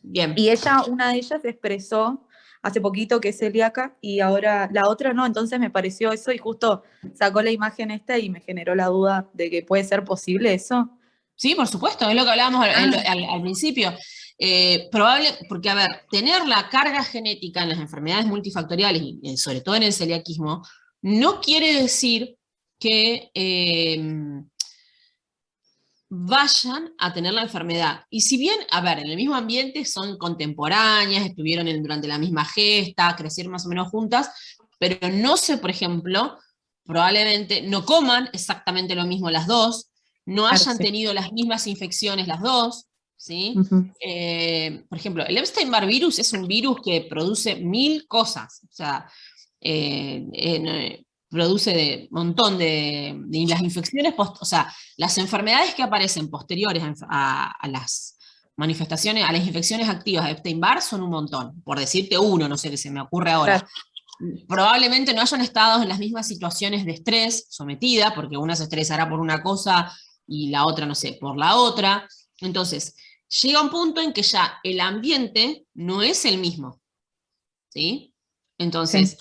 S1: bien.
S4: Y una de ellas expresó hace poquito que es celíaca y ahora la otra no, entonces me pareció eso y justo sacó la imagen esta y me generó la duda de que puede ser posible eso.
S1: Sí, por supuesto, es lo que hablábamos al principio. Probable, porque a ver, tener la carga genética en las enfermedades multifactoriales, y sobre todo en el celiaquismo, no quiere decir que vayan a tener la enfermedad. Y si bien, a ver, en el mismo ambiente son contemporáneas, estuvieron durante la misma gesta, crecieron más o menos juntas, pero no sé, por ejemplo, probablemente no coman exactamente lo mismo las dos, no
S4: Claro,
S1: hayan
S4: sí.
S1: tenido las mismas infecciones las dos, ¿sí?
S4: Ujú.
S1: Por ejemplo, el Epstein-Barr virus es un virus que produce 1000 cosas, o sea, produce de montón de las infecciones, o sea, las enfermedades que aparecen posteriores a las manifestaciones, a las infecciones activas de Epstein-Barr son un montón, por decirte uno, no sé qué se me ocurre ahora.
S4: Claro.
S1: Probablemente no hayan estado en las mismas situaciones de estrés sometida, porque una se estresará por una cosa y la otra, no sé, por la otra. Entonces, llega un punto en que ya el ambiente no es el mismo, ¿sí? Entonces,
S4: Sí.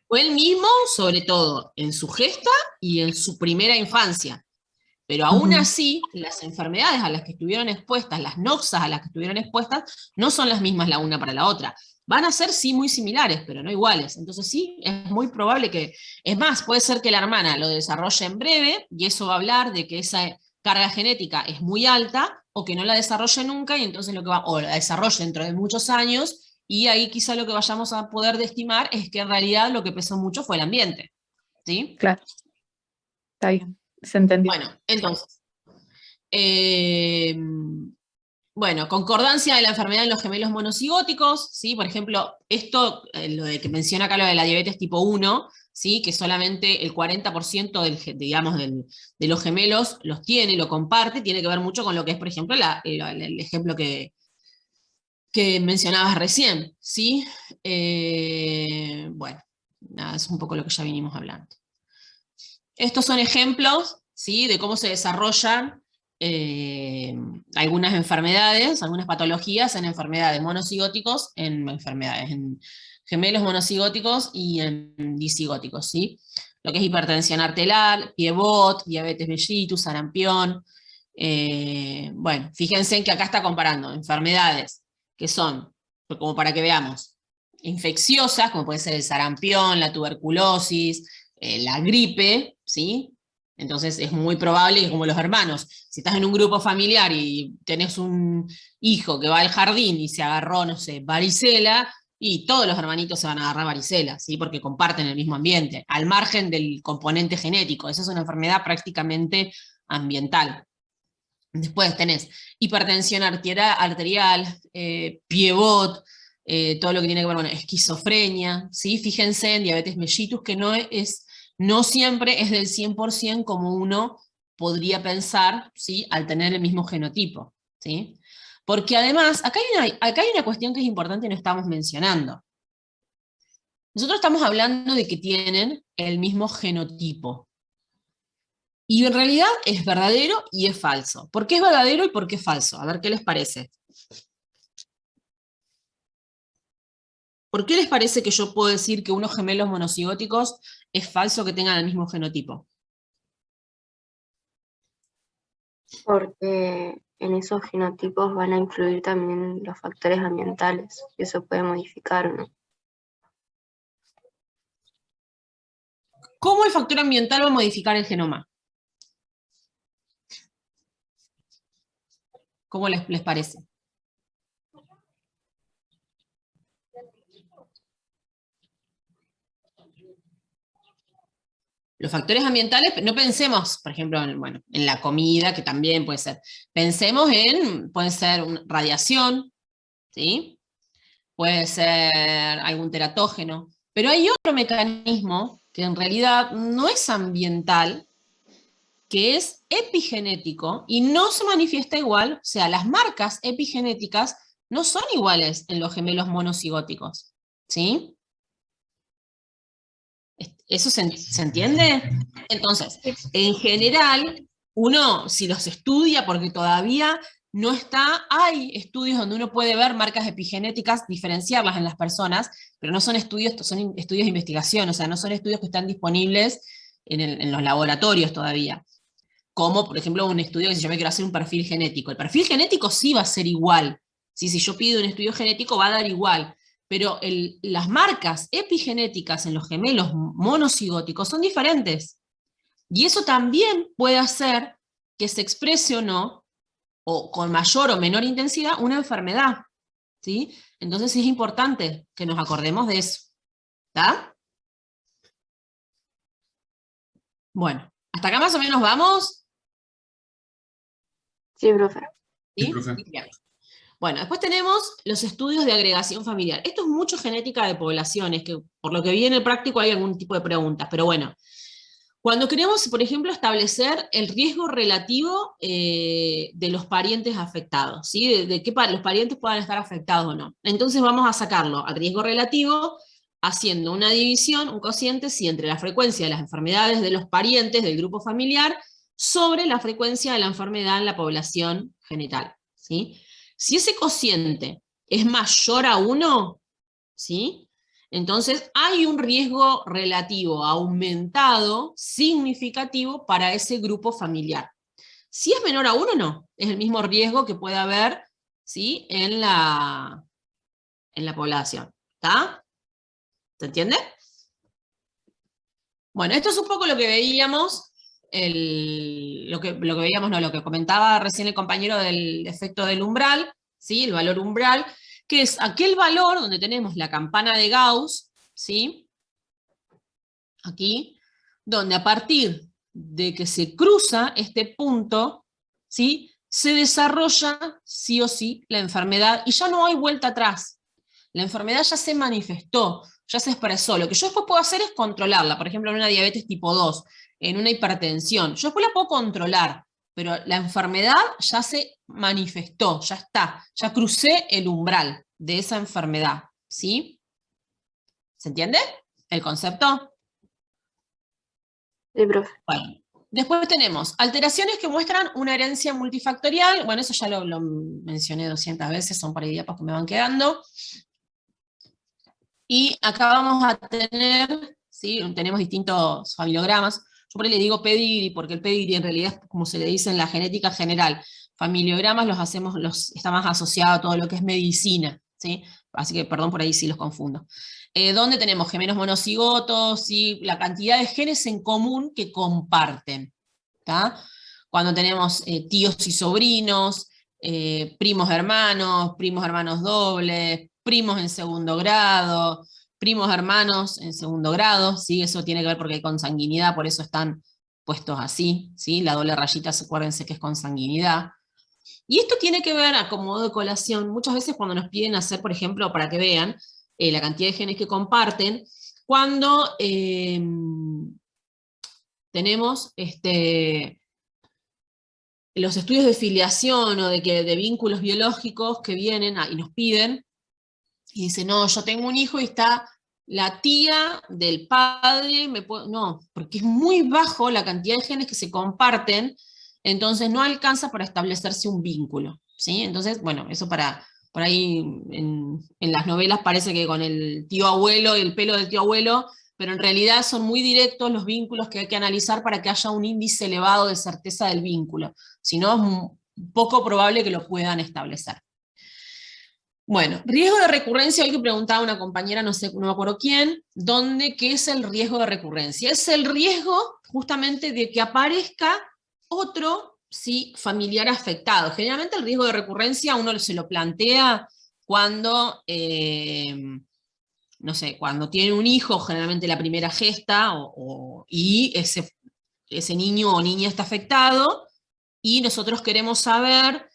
S1: fue el mismo, sobre todo en su gesta y en su primera infancia. Pero aún
S4: Ujú.
S1: así, las enfermedades a las que estuvieron expuestas, las noxas a las que estuvieron expuestas, no son las mismas la una para la otra. Van a ser sí muy similares, pero no iguales. Entonces sí, es muy probable que, es más, puede ser que la hermana lo desarrolle en breve, y eso va a hablar de que esa carga genética es muy alta, o que no la desarrolle nunca, y entonces lo que va, o la desarrolle dentro de muchos años, y ahí quizá lo que vayamos a poder estimar es que en realidad lo que pesó mucho fue el ambiente. ¿Sí?
S4: Claro, está bien, se entendió.
S1: Bueno, entonces, eh, bueno, concordancia de la enfermedad en los gemelos monocigóticos, ¿sí? Por ejemplo, esto, lo de que menciona acá lo de la diabetes tipo 1, ¿sí? Que solamente el 40% digamos, de los gemelos los tiene, lo comparte, tiene que ver mucho con lo que es, por ejemplo, el ejemplo que mencionabas recién, ¿sí? Bueno, nada, es un poco lo que ya vinimos hablando. Estos son ejemplos, ¿sí? De cómo se desarrollan algunas enfermedades, algunas patologías en enfermedades monocigóticos, en gemelos monocigóticos y en disigóticos, ¿sí? Lo que es hipertensión arterial, Piebot, diabetes mellitus, sarampión. Bueno, fíjense en que acá está comparando enfermedades que son, como para que veamos, infecciosas, como puede ser el sarampión, la tuberculosis, la gripe, ¿sí? Entonces es muy probable que, como los hermanos, si estás en un grupo familiar y tenés un hijo que va al jardín y se agarró, no sé, varicela, y todos los hermanitos se van a agarrar varicela, ¿sí? Porque comparten el mismo ambiente, al margen del componente genético. Esa es una enfermedad prácticamente ambiental. Después tenés hipertensión arterial, Piebot, todo lo que tiene que ver con esquizofrenia, ¿sí? Fíjense en diabetes mellitus, que no siempre es del 100% como uno podría pensar, ¿sí? Al tener el mismo genotipo, ¿sí? Porque además, acá hay una cuestión que es importante y no estamos mencionando. Nosotros estamos hablando de que tienen el mismo genotipo. Y en realidad es verdadero y es falso. ¿Por qué es verdadero y por qué es falso? A ver qué les parece. ¿Por qué les parece que yo puedo decir que unos gemelos monocigóticos es falso que tengan el mismo genotipo?
S3: Porque en esos genotipos van a influir también los factores ambientales, y eso puede modificar o no.
S1: ¿Cómo el factor ambiental va a modificar el genoma? ¿Cómo les parece? Los factores ambientales, no pensemos, por ejemplo, en la comida, que también puede ser. Pensemos puede ser radiación, ¿sí? Puede ser algún teratógeno, pero hay otro mecanismo que en realidad no es ambiental, que es epigenético y no se manifiesta igual, o sea, las marcas epigenéticas no son iguales en los gemelos monocigóticos, ¿sí? ¿Eso se entiende? Entonces, en general, uno, si los estudia, porque todavía no hay estudios donde uno puede ver marcas epigenéticas, diferenciarlas en las personas, pero no son estudios, son estudios de investigación, o sea, no son estudios que están disponibles en los laboratorios todavía. Como, por ejemplo, un estudio que si yo me quiero hacer un perfil genético. El perfil genético sí va a ser igual. ¿Sí? Si yo pido un estudio genético va a dar igual. Pero las marcas epigenéticas en los gemelos monocigóticos son diferentes. Y eso también puede hacer que se exprese o no, o con mayor o menor intensidad, una enfermedad. ¿Sí? Entonces es importante que nos acordemos de eso. ¿Está? Bueno, hasta acá más o menos vamos.
S3: Sí, profe.
S1: ¿Sí?
S5: Sí, profe.
S1: Bien. Bueno, después tenemos los estudios de agregación familiar. Esto es mucho genética de poblaciones, que por lo que vi en el práctico hay algún tipo de preguntas, pero bueno. Cuando queremos, por ejemplo, establecer el riesgo relativo de los parientes afectados, ¿sí? de que los parientes puedan estar afectados o no. Entonces vamos a sacarlo al riesgo relativo haciendo una división, un cociente, sí, entre la frecuencia de las enfermedades de los parientes del grupo familiar sobre la frecuencia de la enfermedad en la población genital, ¿sí? Si ese cociente es mayor a 1, ¿sí? Entonces hay un riesgo relativo aumentado, significativo, para ese grupo familiar. Si es menor a 1, no. Es el mismo riesgo que puede haber, ¿sí? en la población. ¿Está? ¿Se entiende? Bueno, esto es un poco lo que veíamos, lo que comentaba recién el compañero del efecto del umbral, ¿sí? El valor umbral, que es aquel valor donde tenemos la campana de Gauss, ¿sí? Aquí, donde a partir de que se cruza este punto, ¿sí? Se desarrolla sí o sí la enfermedad y ya no hay vuelta atrás. La enfermedad ya se manifestó, ya se expresó. Lo que yo después puedo hacer es controlarla, por ejemplo, en una diabetes tipo 2, en una hipertensión. Yo después la puedo controlar, pero la enfermedad ya se manifestó, ya está, ya crucé el umbral de esa enfermedad, ¿sí? ¿Se entiende el concepto?
S3: Sí, profe.
S1: Bueno, después tenemos alteraciones que muestran una herencia multifactorial. Bueno, eso ya lo mencioné 200 veces, son para diapositivas que me van quedando. Y acá vamos a tener, ¿sí? Tenemos distintos familiogramas. Yo por ahí le digo pedigree, porque el pedigree en realidad es como se le dice en la genética general. Familiogramas está más asociado a todo lo que es medicina, ¿sí? Así que perdón por ahí si los confundo. Donde tenemos gemelos monocigotos y la cantidad de genes en común que comparten. ¿Tá? Cuando tenemos tíos y sobrinos, primos hermanos dobles, primos en segundo grado, primos hermanos en segundo grado, ¿sí? Eso tiene que ver porque hay consanguinidad, por eso están puestos así, ¿sí? La doble rayita, acuérdense que es consanguinidad. Y esto tiene que ver, a modo de colación, muchas veces cuando nos piden hacer, por ejemplo, para que vean la cantidad de genes que comparten, cuando tenemos los estudios de filiación o de vínculos biológicos que vienen y nos piden, y dicen, no, yo tengo un hijo y está la tía del padre, no, porque es muy bajo la cantidad de genes que se comparten, entonces no alcanza para establecerse un vínculo, ¿sí? Entonces, bueno, eso por ahí en las novelas parece que con el tío abuelo y el pelo del tío abuelo, pero en realidad son muy directos los vínculos que hay que analizar para que haya un índice elevado de certeza del vínculo, si no es poco probable que lo puedan establecer. Bueno, riesgo de recurrencia, hoy que preguntaba una compañera, no sé, no me acuerdo quién, ¿qué es el riesgo de recurrencia? Es el riesgo justamente de que aparezca otro, sí, familiar afectado. Generalmente el riesgo de recurrencia uno se lo plantea cuando, no sé, cuando tiene un hijo, generalmente la primera gesta, y ese niño o niña está afectado, y nosotros queremos saber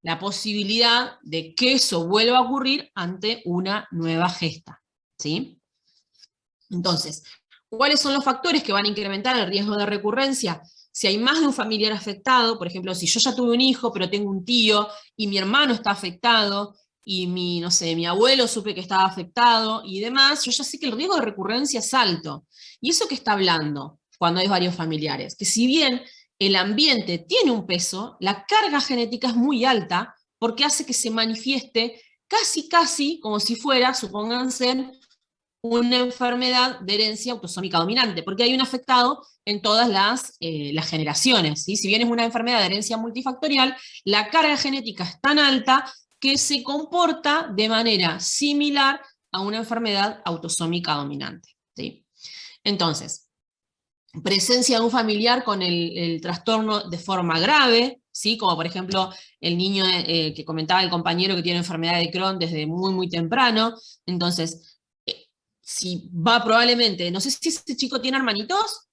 S1: la posibilidad de que eso vuelva a ocurrir ante una nueva gesta, ¿sí? Entonces, ¿cuáles son los factores que van a incrementar el riesgo de recurrencia? Si hay más de un familiar afectado, por ejemplo, si yo ya tuve un hijo, pero tengo un tío, y mi hermano está afectado, y no sé, mi abuelo supe que estaba afectado, y demás, yo ya sé que el riesgo de recurrencia es alto. ¿Y eso qué está hablando cuando hay varios familiares? Que si bien el ambiente tiene un peso, la carga genética es muy alta, porque hace que se manifieste casi como si fuera, supónganse, una enfermedad de herencia autosómica dominante, porque hay un afectado en todas las generaciones, ¿sí? Si bien es una enfermedad de herencia multifactorial, la carga genética es tan alta que se comporta de manera similar a una enfermedad autosómica dominante, ¿sí? Entonces, presencia de un familiar con el trastorno de forma grave, ¿sí? Como por ejemplo el niño que comentaba el compañero que tiene enfermedad de Crohn desde muy temprano. Entonces, si va probablemente, no sé si ese chico tiene hermanitos.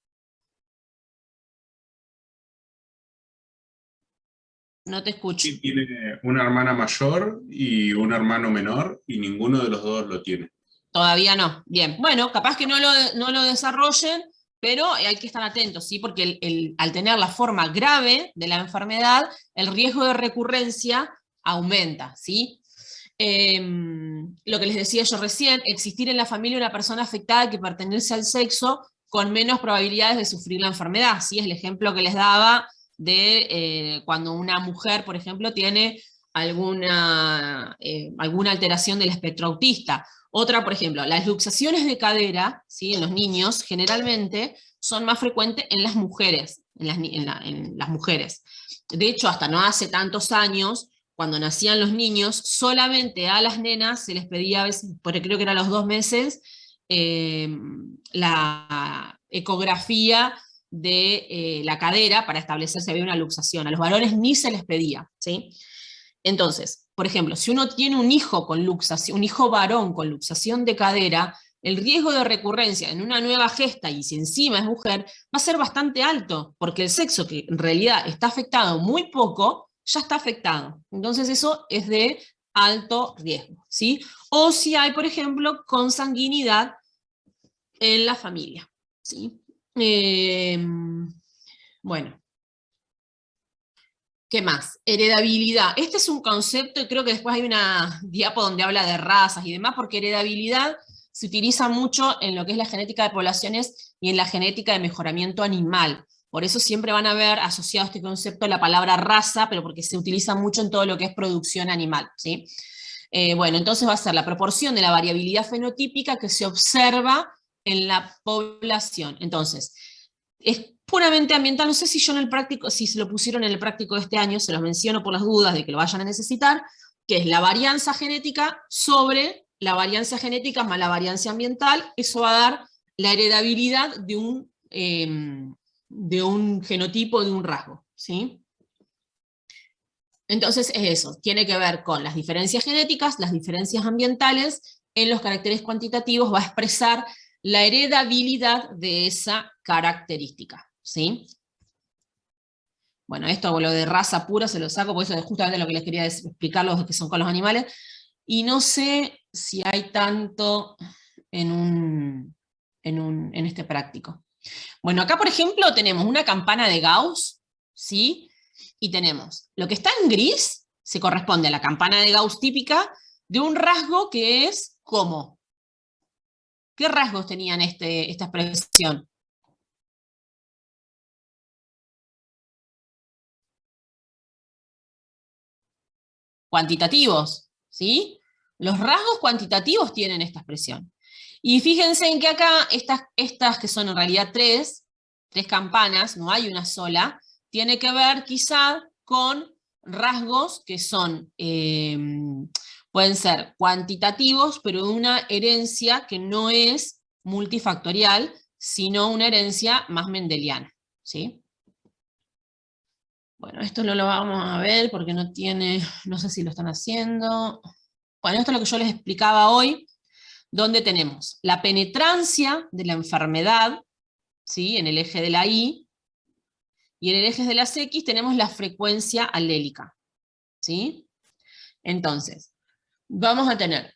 S1: No te escucho.
S5: Sí, tiene una hermana mayor y un hermano menor, y ninguno de los dos lo tiene.
S1: Todavía no. Bien, bueno, capaz que no lo desarrollen, pero hay que estar atentos, ¿sí? Porque al tener la forma grave de la enfermedad, el riesgo de recurrencia aumenta, ¿sí? Lo que les decía yo recién, existir en la familia una persona afectada que pertenece al sexo con menos probabilidades de sufrir la enfermedad, ¿sí? Es el ejemplo que les daba de cuando una mujer, por ejemplo, tiene alguna alteración del espectro autista. Otra, por ejemplo, las luxaciones de cadera, ¿sí? En los niños generalmente son más frecuentes en las mujeres, en las mujeres. De hecho, hasta no hace tantos años, cuando nacían los niños, solamente a las nenas se les pedía a veces, porque creo que era a los 2 meses, la ecografía de la cadera para establecer si había una luxación. A los varones ni se les pedía, ¿sí? Entonces, por ejemplo, si uno tiene un hijo con luxación, un hijo varón con luxación de cadera, el riesgo de recurrencia en una nueva gesta, y si encima es mujer, va a ser bastante alto, porque el sexo que en realidad está afectado muy poco, ya está afectado. Entonces eso es de alto riesgo, ¿sí? O si hay, por ejemplo, consanguinidad en la familia, ¿sí? Bueno. ¿Qué más? Heredabilidad. Este es un concepto, y creo que después hay una diapo donde habla de razas y demás, porque heredabilidad se utiliza mucho en lo que es la genética de poblaciones y en la genética de mejoramiento animal. Por eso siempre van a ver asociado a este concepto la palabra raza, pero porque se utiliza mucho en todo lo que es producción animal, ¿sí? Bueno, entonces va a ser la proporción de la variabilidad fenotípica que se observa en la población. Entonces, es puramente ambiental, no sé si yo en el práctico, si se lo pusieron en el práctico de este año, se los menciono por las dudas de que lo vayan a necesitar, que es la varianza genética sobre la varianza genética más la varianza ambiental. Eso va a dar la heredabilidad de un genotipo, de un rasgo, ¿sí? Entonces es eso, tiene que ver con las diferencias genéticas, las diferencias ambientales, en los caracteres cuantitativos va a expresar la heredabilidad de esa característica, ¿sí? Bueno, esto lo de raza pura se lo saco, porque eso es justamente lo que les quería explicar, los que son con los animales, y no sé si hay tanto en este práctico. Bueno, acá por ejemplo tenemos una campana de Gauss, ¿sí? Y tenemos, lo que está en gris, se corresponde a la campana de Gauss típica, de un rasgo que es como. ¿Qué rasgos tenían esta expresión? Cuantitativos, ¿sí? Los rasgos cuantitativos tienen esta expresión. Y fíjense en que acá, estas que son en realidad tres campanas, no hay una sola, tiene que ver quizá con rasgos que son, pueden ser cuantitativos, pero de una herencia que no es multifactorial, sino una herencia más mendeliana, ¿sí? Bueno, esto no lo vamos a ver porque no tiene, no sé si lo están haciendo. Bueno, esto es lo que yo les explicaba hoy, donde tenemos la penetrancia de la enfermedad, ¿sí? En el eje de la Y, y en el eje de las X tenemos la frecuencia alélica, ¿sí? Entonces, vamos a tener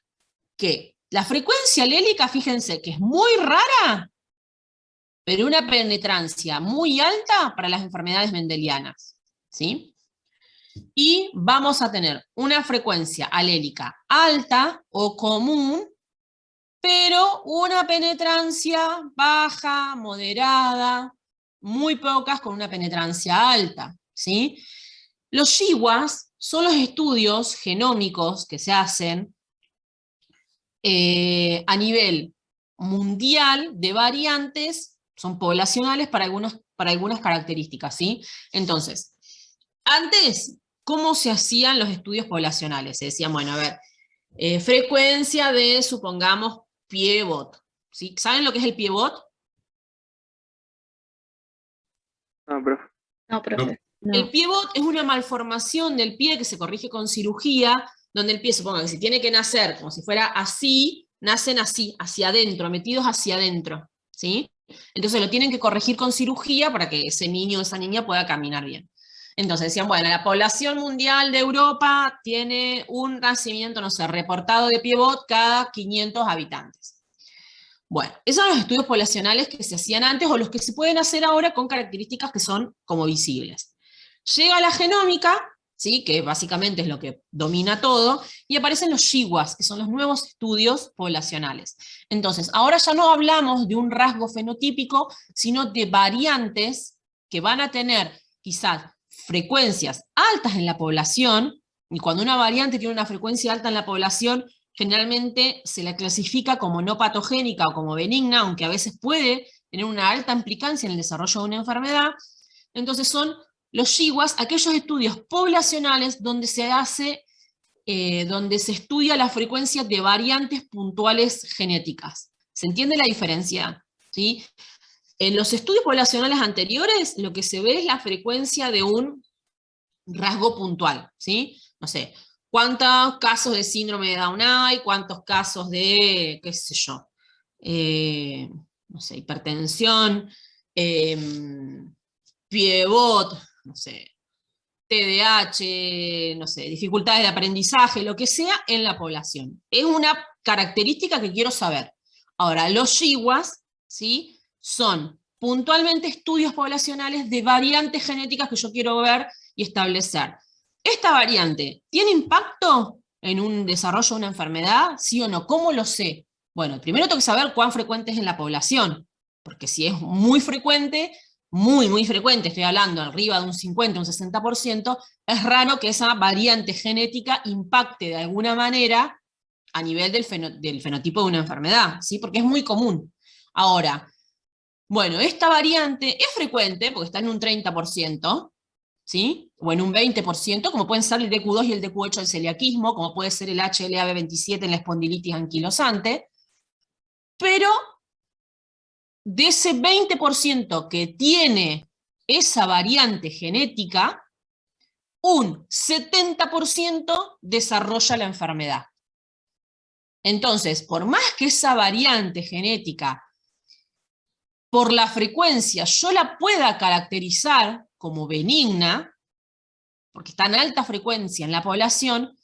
S1: que la frecuencia alélica, fíjense que es muy rara, pero una penetrancia muy alta para las enfermedades mendelianas, ¿sí? Y vamos a tener una frecuencia alélica alta o común, pero una penetrancia baja, moderada, muy pocas con una penetrancia alta, ¿sí? Los GWAS son los estudios genómicos que se hacen a nivel mundial de variantes, son poblacionales para algunas características, ¿sí? Entonces, antes, ¿cómo se hacían los estudios poblacionales? Se decían, bueno, a ver, frecuencia de, supongamos, pie-bot, ¿sí? ¿Saben lo que es el pie-bot?
S3: No, profe.
S4: No, profe.
S1: El pie-bot es una malformación del pie que se corrige con cirugía, donde el pie, suponga que si tiene que nacer como si fuera así, nacen así, hacia adentro, metidos hacia adentro, ¿sí? Entonces lo tienen que corregir con cirugía para que ese niño o esa niña pueda caminar bien. Entonces decían, bueno, la población mundial de Europa tiene un nacimiento, no sé, reportado de pie-bot cada 500 habitantes. Bueno, esos son los estudios poblacionales que se hacían antes o los que se pueden hacer ahora con características que son como visibles. Llega la genómica, ¿sí? Que básicamente es lo que domina todo, y aparecen los GWAS, que son los nuevos estudios poblacionales. Entonces, ahora ya no hablamos de un rasgo fenotípico, sino de variantes que van a tener quizás frecuencias altas en la población, y cuando una variante tiene una frecuencia alta en la población, generalmente se la clasifica como no patogénica o como benigna, aunque a veces puede tener una alta implicancia en el desarrollo de una enfermedad. Entonces son los GWAS, aquellos estudios poblacionales donde se hace, donde se estudia la frecuencia de variantes puntuales genéticas. ¿Se entiende la diferencia? ¿Sí? En los estudios poblacionales anteriores, lo que se ve es la frecuencia de un rasgo puntual, ¿sí? No sé, ¿cuántos casos de síndrome de Down hay? ¿Cuántos casos de, qué sé yo, no sé, hipertensión, pie-bot, no sé, TDAH, no sé, dificultades de aprendizaje, lo que sea en la población? Es una característica que quiero saber. Ahora, los GWAS, ¿sí? Son puntualmente estudios poblacionales de variantes genéticas que yo quiero ver y establecer. ¿Esta variante tiene impacto en un desarrollo de una enfermedad? ¿Sí o no? ¿Cómo lo sé? Bueno, primero tengo que saber cuán frecuente es en la población, porque si es muy frecuente, muy frecuente, estoy hablando arriba de un 50, un 60%, es raro que esa variante genética impacte de alguna manera a nivel del fenotipo de una enfermedad, ¿sí? Porque es muy común. Ahora, bueno, esta variante es frecuente, porque está en un 30%, ¿sí? O en un 20%, como pueden ser el DQ2 y el DQ8 del celiaquismo, como puede ser el HLA-B27 en la espondilitis anquilosante, pero de ese 20% que tiene esa variante genética, un 70% desarrolla la enfermedad. Entonces, por más que esa variante genética, por la frecuencia, yo la pueda caracterizar como benigna, porque está en alta frecuencia en la población,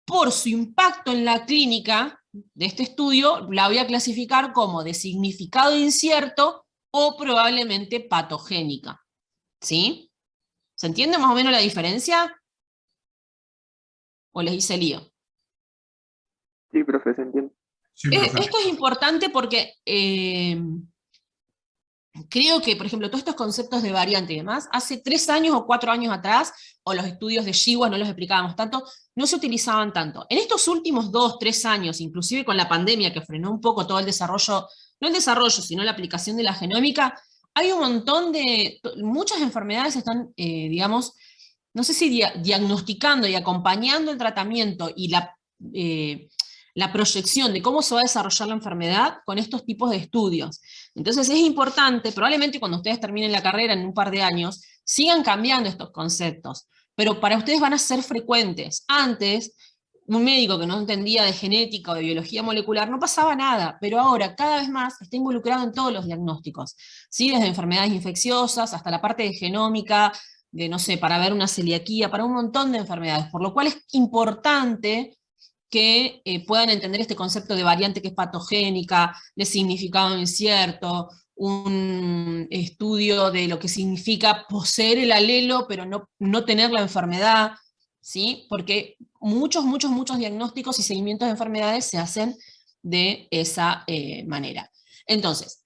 S1: por su impacto en la clínica de este estudio, la voy a clasificar como de significado incierto o probablemente patogénica. ¿Sí? ¿Se entiende más o menos la diferencia? ¿O les hice lío?
S3: Sí, profe, se entiende.
S5: Sí, profe.
S1: Esto es importante porque creo que, por ejemplo, todos estos conceptos de variante y demás, hace 3 años o 4 años atrás, o los estudios de GWAS no los explicábamos tanto, no se utilizaban tanto. En estos últimos 2, 3 años, inclusive con la pandemia que frenó un poco todo el desarrollo, no el desarrollo, sino la aplicación de la genómica, hay un montón de, muchas enfermedades están, digamos, no sé si diagnosticando y acompañando el tratamiento y la proyección de cómo se va a desarrollar la enfermedad con estos tipos de estudios. Entonces es importante, probablemente cuando ustedes terminen la carrera en un par de años, sigan cambiando estos conceptos, pero para ustedes van a ser frecuentes. Antes, un médico que no entendía de genética o de biología molecular, no pasaba nada, pero ahora cada vez más está involucrado en todos los diagnósticos, ¿sí? Desde enfermedades infecciosas hasta la parte de genómica, de, no sé, para ver una celiaquía, para un montón de enfermedades, por lo cual es importante que puedan entender este concepto de variante que es patogénica, de significado incierto, un estudio de lo que significa poseer el alelo, pero no tener la enfermedad, ¿sí? Porque muchos diagnósticos y seguimientos de enfermedades se hacen de esa manera. Entonces,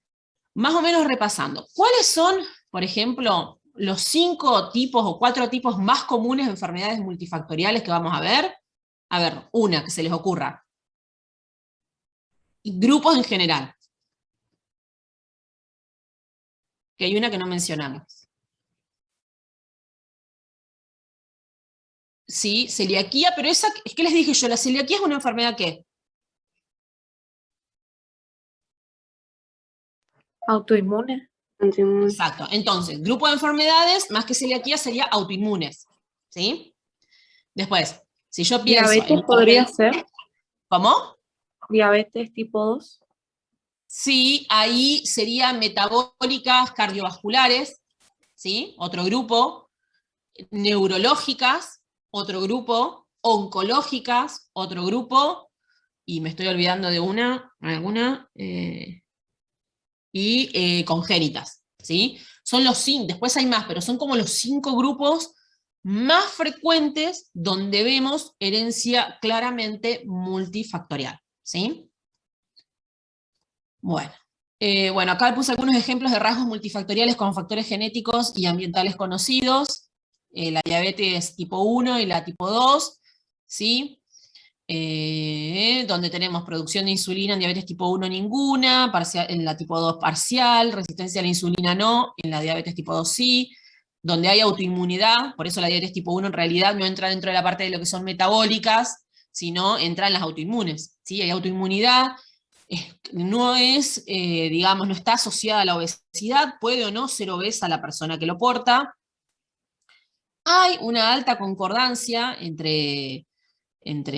S1: más o menos repasando, ¿cuáles son, por ejemplo, los 5 tipos o 4 tipos más comunes de enfermedades multifactoriales que vamos a ver? A ver, una que se les ocurra. Y grupos en general. Que hay una que no mencionamos. Sí, celiaquía, pero esa, es que les dije yo, la celiaquía es una enfermedad ¿qué?
S4: Autoinmune.
S1: Exacto. Entonces, grupo de enfermedades, más que celiaquía, sería autoinmunes. ¿Sí? Después, si yo pienso
S4: Diabetes
S1: en
S4: podría ser.
S1: ¿Cómo?
S4: Diabetes tipo 2.
S1: Sí, ahí serían metabólicas cardiovasculares, ¿sí? Otro grupo. Neurológicas, otro grupo. Oncológicas, otro grupo. Y me estoy olvidando de alguna. Y congénitas, ¿sí? Son los 5, después hay más, pero son como los 5 grupos más frecuentes donde vemos herencia claramente multifactorial, ¿sí? Bueno. Bueno, acá puse algunos ejemplos de rasgos multifactoriales con factores genéticos y ambientales conocidos, la diabetes tipo 1 y la tipo 2, ¿sí? Donde tenemos producción de insulina en diabetes tipo 1 ninguna, en la tipo 2 parcial, resistencia a la insulina no, en la diabetes tipo 2 sí, donde hay autoinmunidad, por eso la diabetes tipo 1 en realidad no entra dentro de la parte de lo que son metabólicas, sino entra en las autoinmunes, ¿sí? Hay autoinmunidad, no es, digamos, no está asociada a la obesidad, puede o no ser obesa la persona que lo porta. Hay una alta concordancia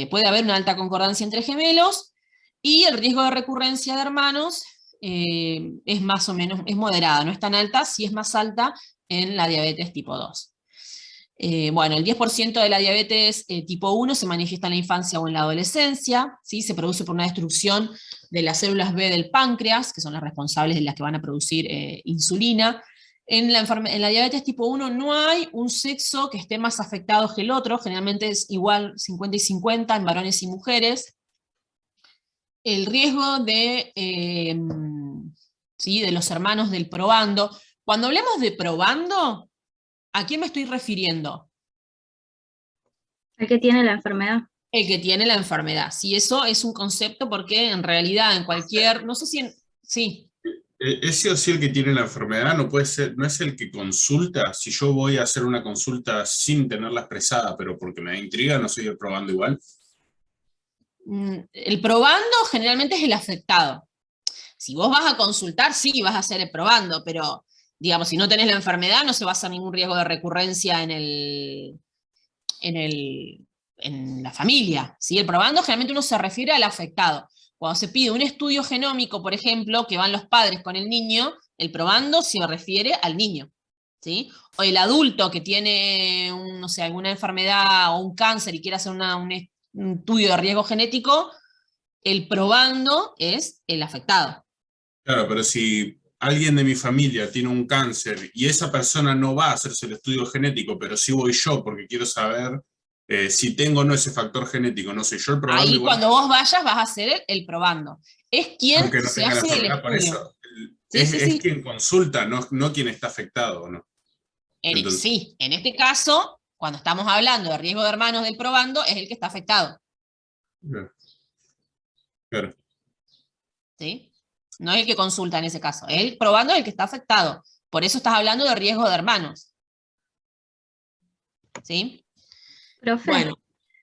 S1: puede haber una alta concordancia entre gemelos, y el riesgo de recurrencia de hermanos es más o menos, es moderada, no es tan alta, sí es más alta en la diabetes tipo 2. Bueno, el 10% de la diabetes tipo 1 se manifiesta en la infancia o en la adolescencia, ¿sí? Se produce por una destrucción de las células B del páncreas, que son las responsables de las que van a producir insulina. En la diabetes tipo 1 no hay un sexo que esté más afectado que el otro, generalmente es igual 50 y 50 en varones y mujeres. El riesgo ¿sí? de los hermanos del probando. Cuando hablamos de probando, ¿a quién me estoy refiriendo?
S6: El que tiene la enfermedad.
S1: El que tiene la enfermedad. Sí, eso es un concepto porque en realidad en cualquier, no sé si sí.
S5: Ese o sí el que tiene la enfermedad no puede ser, no es el que consulta. Si yo voy a hacer una consulta sin tenerla expresada, pero porque me da intriga, no soy el probando igual.
S1: El probando generalmente es el afectado. Si vos vas a consultar, sí, vas a hacer el probando, pero digamos, si no tenés la enfermedad, no se va a hacer ningún riesgo de recurrencia en la familia, ¿sí? El probando generalmente uno se refiere al afectado. Cuando se pide un estudio genómico, por ejemplo, que van los padres con el niño, el probando se refiere al niño, ¿sí? O el adulto que tiene, no sé, alguna enfermedad o un cáncer y quiere hacer un estudio de riesgo genético, el probando es el afectado.
S5: Claro, pero si alguien de mi familia tiene un cáncer y esa persona no va a hacerse el estudio genético, pero sí voy yo porque quiero saber si tengo o no ese factor genético, no soy yo el probando.
S1: Ahí
S5: igual,
S1: cuando vos vayas vas a hacer el probando. Es quien
S5: aunque no
S1: se
S5: tenga la
S1: hace el
S5: enfermedad, por
S1: estudio.
S5: eso
S1: Sí,
S5: es,
S1: sí,
S5: es
S1: sí.
S5: quien consulta, no quien está afectado, ¿no? Entonces,
S1: Sí, en este caso, cuando estamos hablando de riesgo de hermanos del probando, es el que está afectado.
S5: claro.
S1: ¿Sí? No es el que consulta en ese caso. El probando es el que está afectado. Por eso estás hablando de riesgo de hermanos. ¿Sí?
S6: Profe,
S1: Bueno,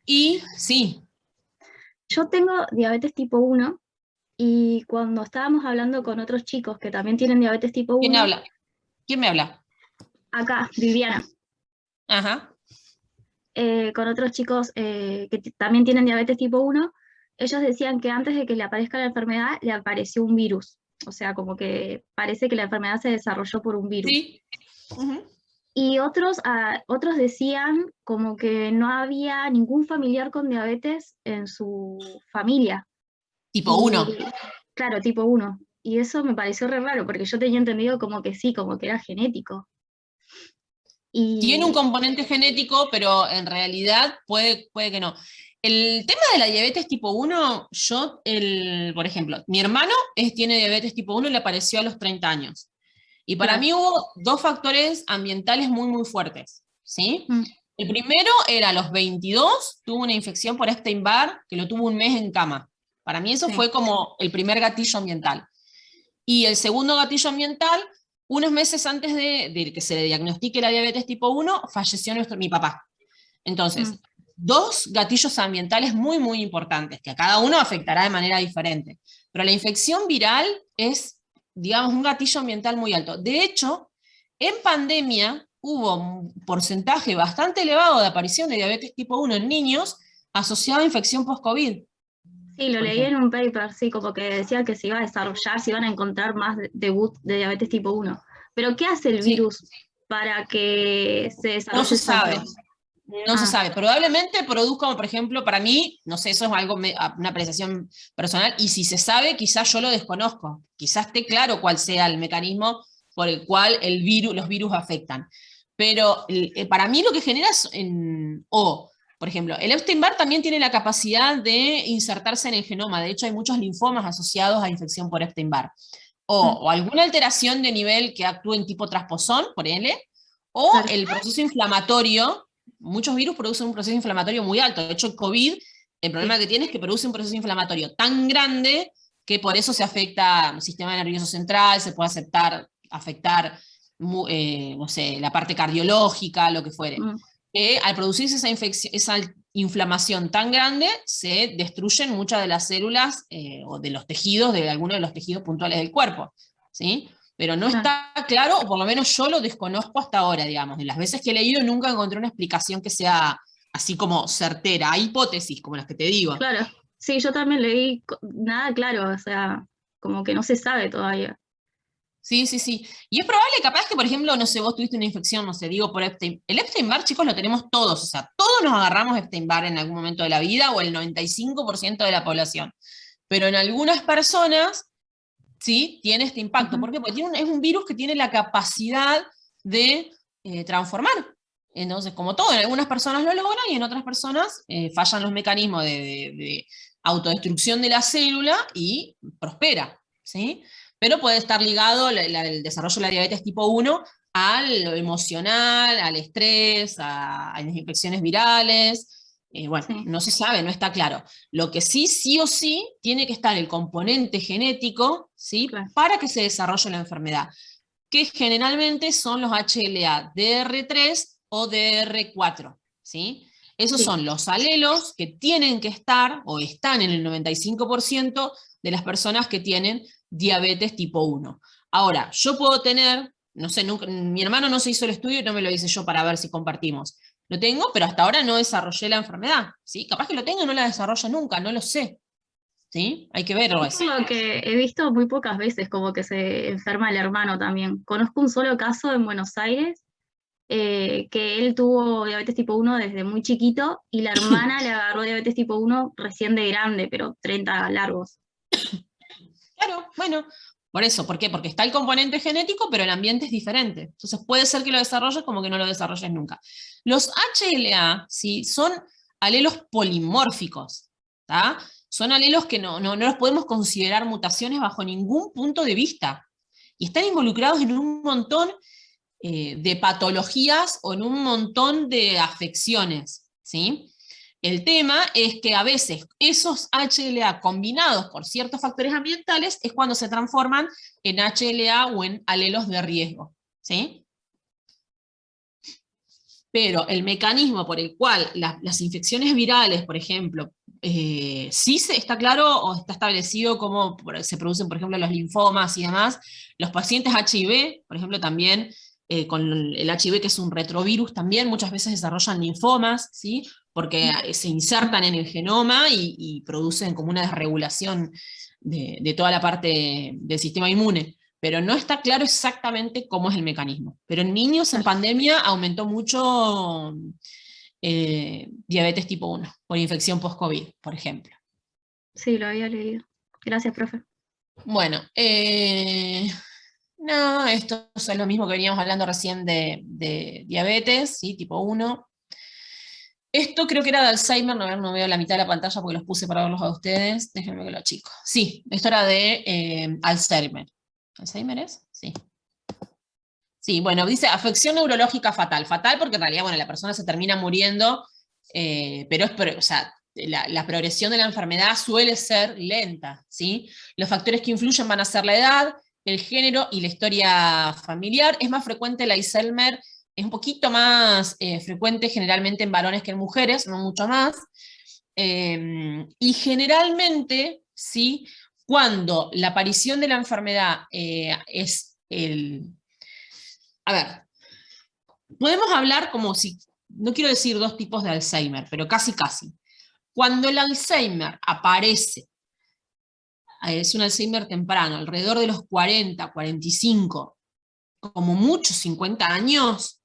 S1: y sí.
S6: yo tengo diabetes tipo 1 y cuando estábamos hablando con otros chicos que también tienen diabetes tipo 1,
S1: ¿Quién habla? ¿Quién me habla?
S6: acá, Viviana,
S1: Ajá.
S6: con otros chicos también tienen diabetes tipo 1, ellos decían que antes de que le aparezca la enfermedad, le apareció un virus. O sea, como que parece que la enfermedad se desarrolló por un virus.
S1: Sí. Ujú.
S6: Y otros decían como que no había ningún familiar con diabetes en su familia.
S1: Tipo
S6: Y
S1: 1.
S6: claro, tipo 1. Y eso me pareció re raro, porque yo tenía entendido como que sí, como que era genético.
S1: Tiene un
S6: Y
S1: componente genético, pero en realidad puede que no. El tema de la diabetes tipo 1, por ejemplo, mi hermano tiene diabetes tipo 1 y le apareció a los 30 años. Y para
S6: claro.
S1: mí hubo dos factores ambientales muy, muy fuertes, ¿sí?
S6: Mm.
S1: El primero era a los 22, tuvo una infección por Epstein-Barr, que lo tuvo un mes en cama. Para mí eso
S6: Sí.
S1: fue como el primer gatillo ambiental. Y el segundo gatillo ambiental, unos meses antes de que se le diagnostique la diabetes tipo 1, falleció mi papá. Entonces, dos gatillos ambientales muy, muy importantes, que a cada uno afectará de manera diferente. Pero la infección viral es, digamos, un gatillo ambiental muy alto. De hecho, en pandemia hubo un porcentaje bastante elevado de aparición de diabetes tipo 1 en niños asociado a infección post-COVID,
S6: Sí, lo
S1: por
S6: leí
S1: ejemplo.
S6: en un paper, sí, como que decía que se iba a desarrollar, se iban a encontrar más debut de diabetes tipo 1. Pero ¿qué hace el
S1: Sí,
S6: virus para que se
S1: no
S6: desarrolle
S1: se
S6: esa
S1: sabe.
S6: enfermedad?
S1: No se
S6: Ah,
S1: sabe, probablemente produzca, por ejemplo, para mí, no sé, eso es algo, una apreciación personal, y si se sabe, quizás yo lo desconozco, quizás esté claro cuál sea el mecanismo por el cual los virus afectan. Pero para mí lo que genera es, por ejemplo, el Epstein-Barr también tiene la capacidad de insertarse en el genoma, de hecho hay muchos linfomas asociados a infección por Epstein-Barr, o alguna alteración de nivel que actúe en tipo transposón, por L, o
S6: claro.
S1: el proceso inflamatorio. Muchos virus producen un proceso inflamatorio muy alto. De hecho, el COVID, el problema que tiene es que produce un proceso inflamatorio tan grande que por eso se afecta el sistema nervioso central, se puede afectar no sé, la parte cardiológica, lo que fuere.
S6: Mm,
S1: Al producirse esa inflamación tan grande, se destruyen muchas de las células o de los tejidos, de algunos de los tejidos puntuales del cuerpo, ¿sí? Pero no
S6: claro.
S1: está claro, o por lo menos yo lo desconozco hasta ahora, digamos. De las veces que he leído nunca encontré una explicación que sea así como certera. Hay hipótesis, como las que te digo.
S6: Claro. Sí, yo también leí nada claro, o sea, como que no se sabe todavía.
S1: Sí, sí, sí. Y es probable, capaz que, por ejemplo, no sé, vos tuviste una infección, no sé, digo, por Epstein. El Epstein-Barr, chicos, lo tenemos todos, o sea, todos nos agarramos Epstein-Barr en algún momento de la vida, o el 95% de la población. Pero en algunas personas, sí, tiene este impacto. ¿Por qué? Porque es un virus que tiene la capacidad de transformar. Entonces, como todo, en algunas personas lo logran y en otras personas fallan los mecanismos de autodestrucción de la célula y prospera, ¿sí? Pero puede estar ligado el desarrollo de la diabetes tipo 1 a lo emocional, al estrés, a las infecciones virales. Bueno,
S6: Sí,
S1: no se sabe, no está claro. Lo que sí o sí tiene que estar el componente genético, ¿sí?
S6: claro.
S1: Para que se desarrolle la enfermedad, que generalmente son los HLA DR3 o DR4, ¿sí? Esos
S6: Sí.
S1: son los alelos que tienen que estar o están en el 95% de las personas que tienen diabetes tipo 1. Ahora, yo puedo tener, no sé, mi hermano no se hizo el estudio y no me lo hice yo para ver si compartimos. Lo tengo, pero hasta ahora no desarrollé la enfermedad, ¿sí? Capaz que lo tenga y no la desarrolla nunca, no lo sé, ¿sí? Hay que verlo
S6: Es
S1: eso.
S6: por lo que he visto muy pocas veces como que se enferma el hermano también. Conozco un solo caso en Buenos Aires, que él tuvo diabetes tipo 1 desde muy chiquito y la hermana le agarró diabetes tipo 1 recién de grande, pero 30 largos.
S1: Claro, bueno, por eso, ¿por qué? Porque está el componente genético, pero el ambiente es diferente. Entonces puede ser que lo desarrolles como que no lo desarrolles nunca. Los HLA, ¿sí? Son alelos polimórficos, ¿tá? Son alelos que no los podemos considerar mutaciones bajo ningún punto de vista. Y están involucrados en un montón de patologías o en un montón de afecciones, ¿sí? El tema es que a veces esos HLA combinados por ciertos factores ambientales es cuando se transforman en HLA o en alelos de riesgo, ¿sí? Pero el mecanismo por el cual las infecciones virales, por ejemplo, sí está claro o está establecido cómo se producen, por ejemplo, los linfomas y demás. Los pacientes HIV, por ejemplo, también con el HIV, que es un retrovirus también, muchas veces desarrollan linfomas, ¿sí? Porque se insertan en el genoma y producen como una desregulación de toda la parte del sistema inmune. Pero no está claro exactamente cómo es el mecanismo. Pero en niños en pandemia aumentó mucho diabetes tipo 1, por infección post-COVID, por ejemplo.
S6: Sí, lo había leído. Gracias, profe.
S1: Bueno, no, esto es lo mismo que veníamos hablando recién de diabetes, ¿sí? Tipo 1. Esto creo que era de Alzheimer, no veo la mitad de la pantalla porque los puse para verlos a ustedes, déjenme que lo achico. Sí, esto era de Alzheimer. ¿Alzheimer es? Sí. Sí, bueno, dice afección neurológica fatal. Fatal porque en realidad, bueno, la persona se termina muriendo, pero o sea, la progresión de la enfermedad suele ser lenta, ¿sí? Los factores que influyen van a ser la edad, el género y la historia familiar. Es más frecuente el Alzheimer, es un poquito más frecuente generalmente en varones que en mujeres, no mucho más. Y generalmente, ¿sí? Cuando la aparición de la enfermedad es a ver, podemos hablar como si, no quiero decir dos tipos de Alzheimer, pero casi. Cuando el Alzheimer aparece, es un Alzheimer temprano, alrededor de los 40, 45, como mucho 50 años,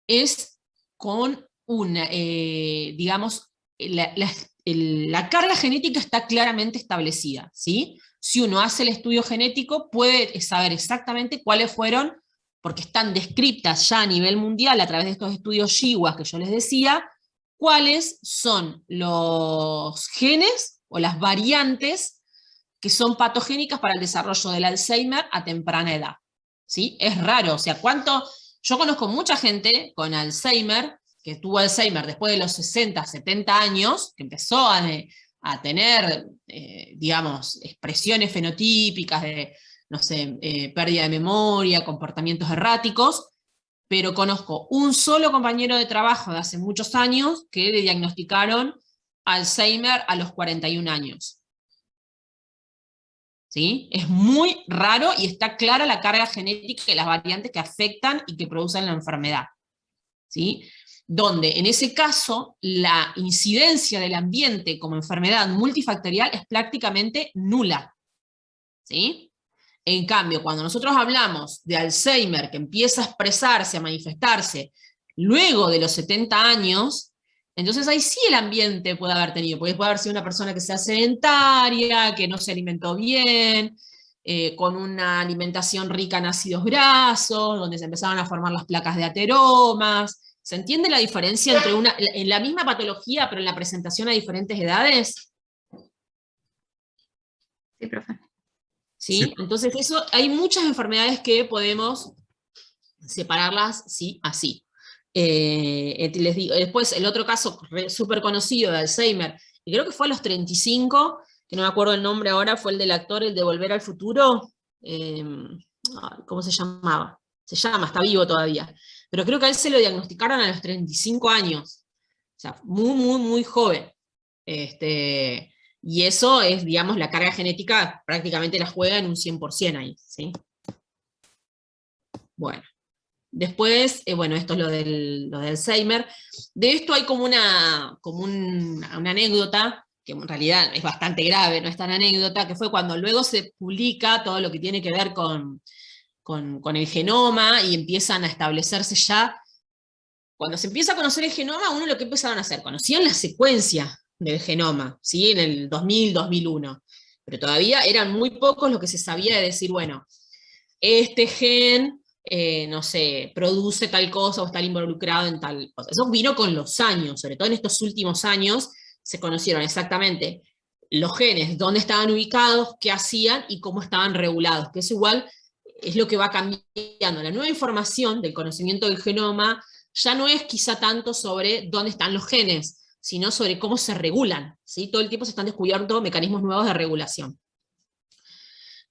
S1: es con una, digamos, la carga genética está claramente establecida, ¿sí? Si uno hace el estudio genético, puede saber exactamente cuáles fueron, porque están descritas ya a nivel mundial a través de estos estudios GWAS que yo les decía, cuáles son los genes o las variantes que son patogénicas para el desarrollo del Alzheimer a temprana edad, ¿sí? Es raro, o sea, yo conozco mucha gente con Alzheimer, que tuvo Alzheimer después de los 60, 70 años, que empezó a tener, digamos, expresiones fenotípicas de, no sé, pérdida de memoria, comportamientos erráticos, pero conozco un solo compañero de trabajo de hace muchos años que le diagnosticaron Alzheimer a los 41 años. ¿Sí? Es muy raro y está clara la carga genética y las variantes que afectan y que producen la enfermedad. ¿Sí? Donde en ese caso la incidencia del ambiente como enfermedad multifactorial es prácticamente nula. ¿Sí? En cambio, cuando nosotros hablamos de Alzheimer que empieza a expresarse, a manifestarse luego de los 70 años, entonces ahí sí el ambiente puede haber tenido, porque puede haber sido una persona que sea sedentaria, que no se alimentó bien, con una alimentación rica en ácidos grasos, donde se empezaron a formar las placas de ateromas. ¿Se entiende la diferencia entre en la misma patología, pero en la presentación a diferentes edades?
S6: Sí, profe.
S1: ¿Sí?
S5: Sí.
S1: Entonces hay muchas enfermedades que podemos separarlas, sí, así. Les digo, después el otro caso súper conocido de Alzheimer, y creo que fue a los 35, que no me acuerdo el nombre ahora, fue el del actor, el de Volver al Futuro, ¿cómo se llamaba? Se llama, está vivo todavía, pero creo que a él se lo diagnosticaron a los 35 años, o sea, muy joven. Y eso es, digamos, la carga genética prácticamente la juega en un 100% ahí, ¿sí? Bueno. Después, bueno, esto es lo del Alzheimer. De esto hay como una anécdota, que en realidad es bastante grave, no es tan anécdota, que fue cuando luego se publica todo lo que tiene que ver con el genoma y empiezan a establecerse ya. Cuando se empieza a conocer el genoma, uno lo que empezaron a hacer, conocían la secuencia del genoma, ¿sí? En el 2000, 2001, pero todavía eran muy pocos lo que se sabía de decir, bueno, este gen no sé, produce tal cosa o está involucrado en tal cosa. Eso vino con los años, sobre todo en estos últimos años, se conocieron exactamente los genes, dónde estaban ubicados, qué hacían y cómo estaban regulados, que eso igual es lo que va cambiando. La nueva información del conocimiento del genoma ya no es quizá tanto sobre dónde están los genes, sino sobre cómo se regulan, ¿sí? Todo el tiempo se están descubriendo mecanismos nuevos de regulación.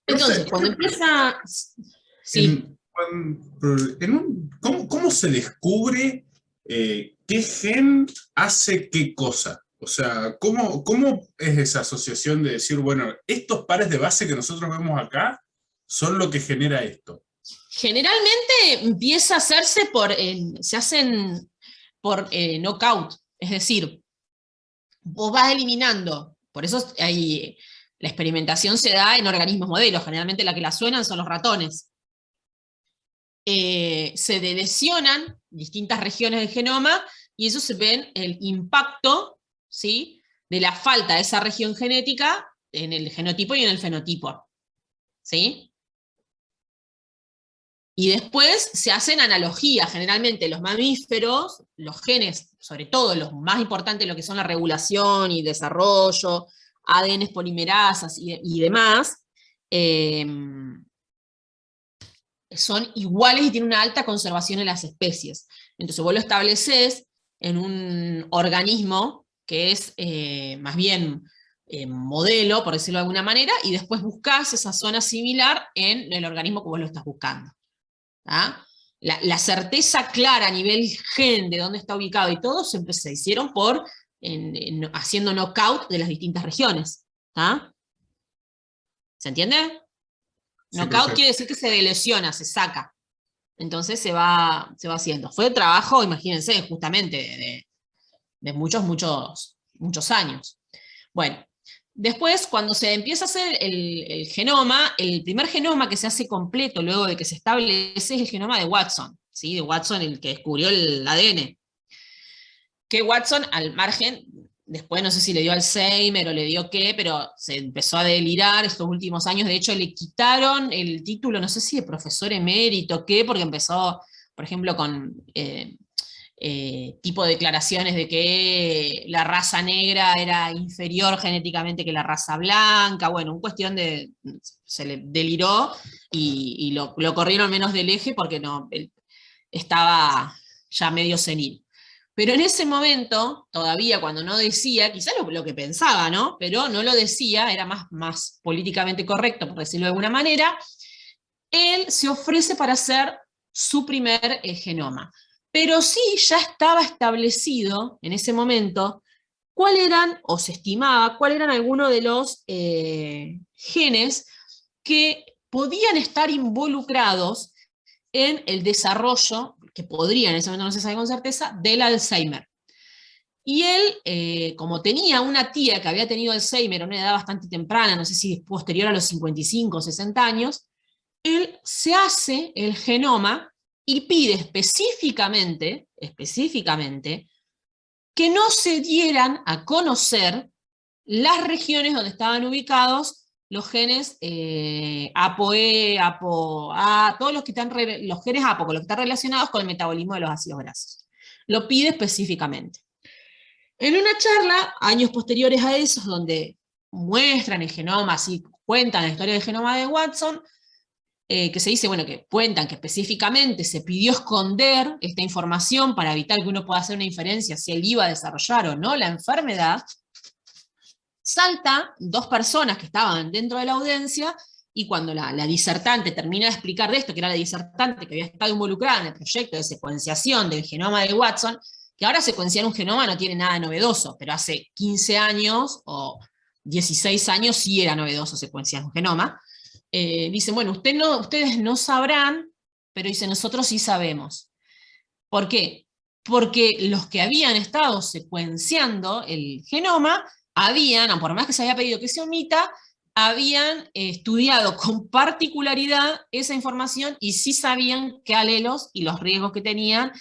S1: Entonces, cuando empieza... Sí.
S5: ¿Cómo se descubre qué gen hace qué cosa? O sea, ¿cómo es esa asociación de decir, bueno, estos pares de base que nosotros vemos acá son lo que genera esto?
S1: Generalmente empieza a hacerse se hacen por knockout, es decir, vos vas eliminando, por eso la experimentación se da en organismos modelos, generalmente la que la suenan son los ratones. Se lesionan distintas regiones del genoma y eso se ve el impacto, ¿sí?, de la falta de esa región genética en el genotipo y en el fenotipo, ¿sí? Y después se hacen analogías, generalmente los mamíferos, los genes, sobre todo los más importantes, lo que son la regulación y desarrollo, ADN polimerasas y demás, son iguales y tienen una alta conservación en las especies. Entonces vos lo estableces en un organismo que es más bien modelo, por decirlo de alguna manera, y después buscás esa zona similar en el organismo que vos lo estás buscando. ¿Ah? La certeza clara a nivel gen de dónde está ubicado y todo se hicieron haciendo knockout de las distintas regiones. ¿Ah? ¿Se entiende?
S5: Sí,
S1: Knockout
S5: perfecto.
S1: quiere decir que se lesiona, se saca. Entonces se va haciendo. Fue trabajo, imagínense, justamente de muchos años. Bueno, después, cuando se empieza a hacer el genoma, el primer genoma que se hace completo luego de que se establece es el genoma de Watson, ¿sí? De Watson, el que descubrió el ADN. Que Watson, al margen, después no sé si le dio Alzheimer o le dio qué, pero se empezó a delirar estos últimos años. De hecho, le quitaron el título, no sé si de profesor emérito o qué, porque empezó, por ejemplo, con tipo de declaraciones de que la raza negra era inferior genéticamente que la raza blanca. Bueno, en cuestión se le deliró y lo corrieron menos del eje porque él estaba ya medio senil. Pero en ese momento, todavía cuando no decía, quizás lo que pensaba, ¿no? Pero no lo decía, era más políticamente correcto, por decirlo de alguna manera, él se ofrece para hacer su primer genoma. Pero sí ya estaba establecido en ese momento cuáles eran, o se estimaba, cuáles eran algunos de los genes que podían estar involucrados en el desarrollo, que podrían, en ese momento no se sabe con certeza, del Alzheimer. Y él, como tenía una tía que había tenido Alzheimer a una edad bastante temprana, no sé si posterior a los 55 o 60 años, él se hace el genoma y pide específicamente, que no se dieran a conocer las regiones donde estaban ubicados los genes ApoE, ApoA, todos los genes APO, con los que están relacionados con el metabolismo de los ácidos grasos. Lo pide específicamente. En una charla, años posteriores a esos, donde muestran el genoma, así cuentan la historia del genoma de Watson, que se dice, bueno, que cuentan que específicamente se pidió esconder esta información para evitar que uno pueda hacer una inferencia si él iba a desarrollar o no la enfermedad. Salta dos personas que estaban dentro de la audiencia y cuando la disertante termina de explicar de esto, que era la disertante que había estado involucrada en el proyecto de secuenciación del genoma de Watson, que ahora secuenciar un genoma no tiene nada de novedoso, pero hace 15 años o 16 años sí era novedoso secuenciar un genoma. Dicen, bueno, ustedes no sabrán, pero dice, nosotros sí sabemos. ¿Por qué? Porque los que habían estado secuenciando el genoma por más que se había pedido que se omita, habían estudiado con particularidad esa información y sí sabían qué alelos y los riesgos que tenían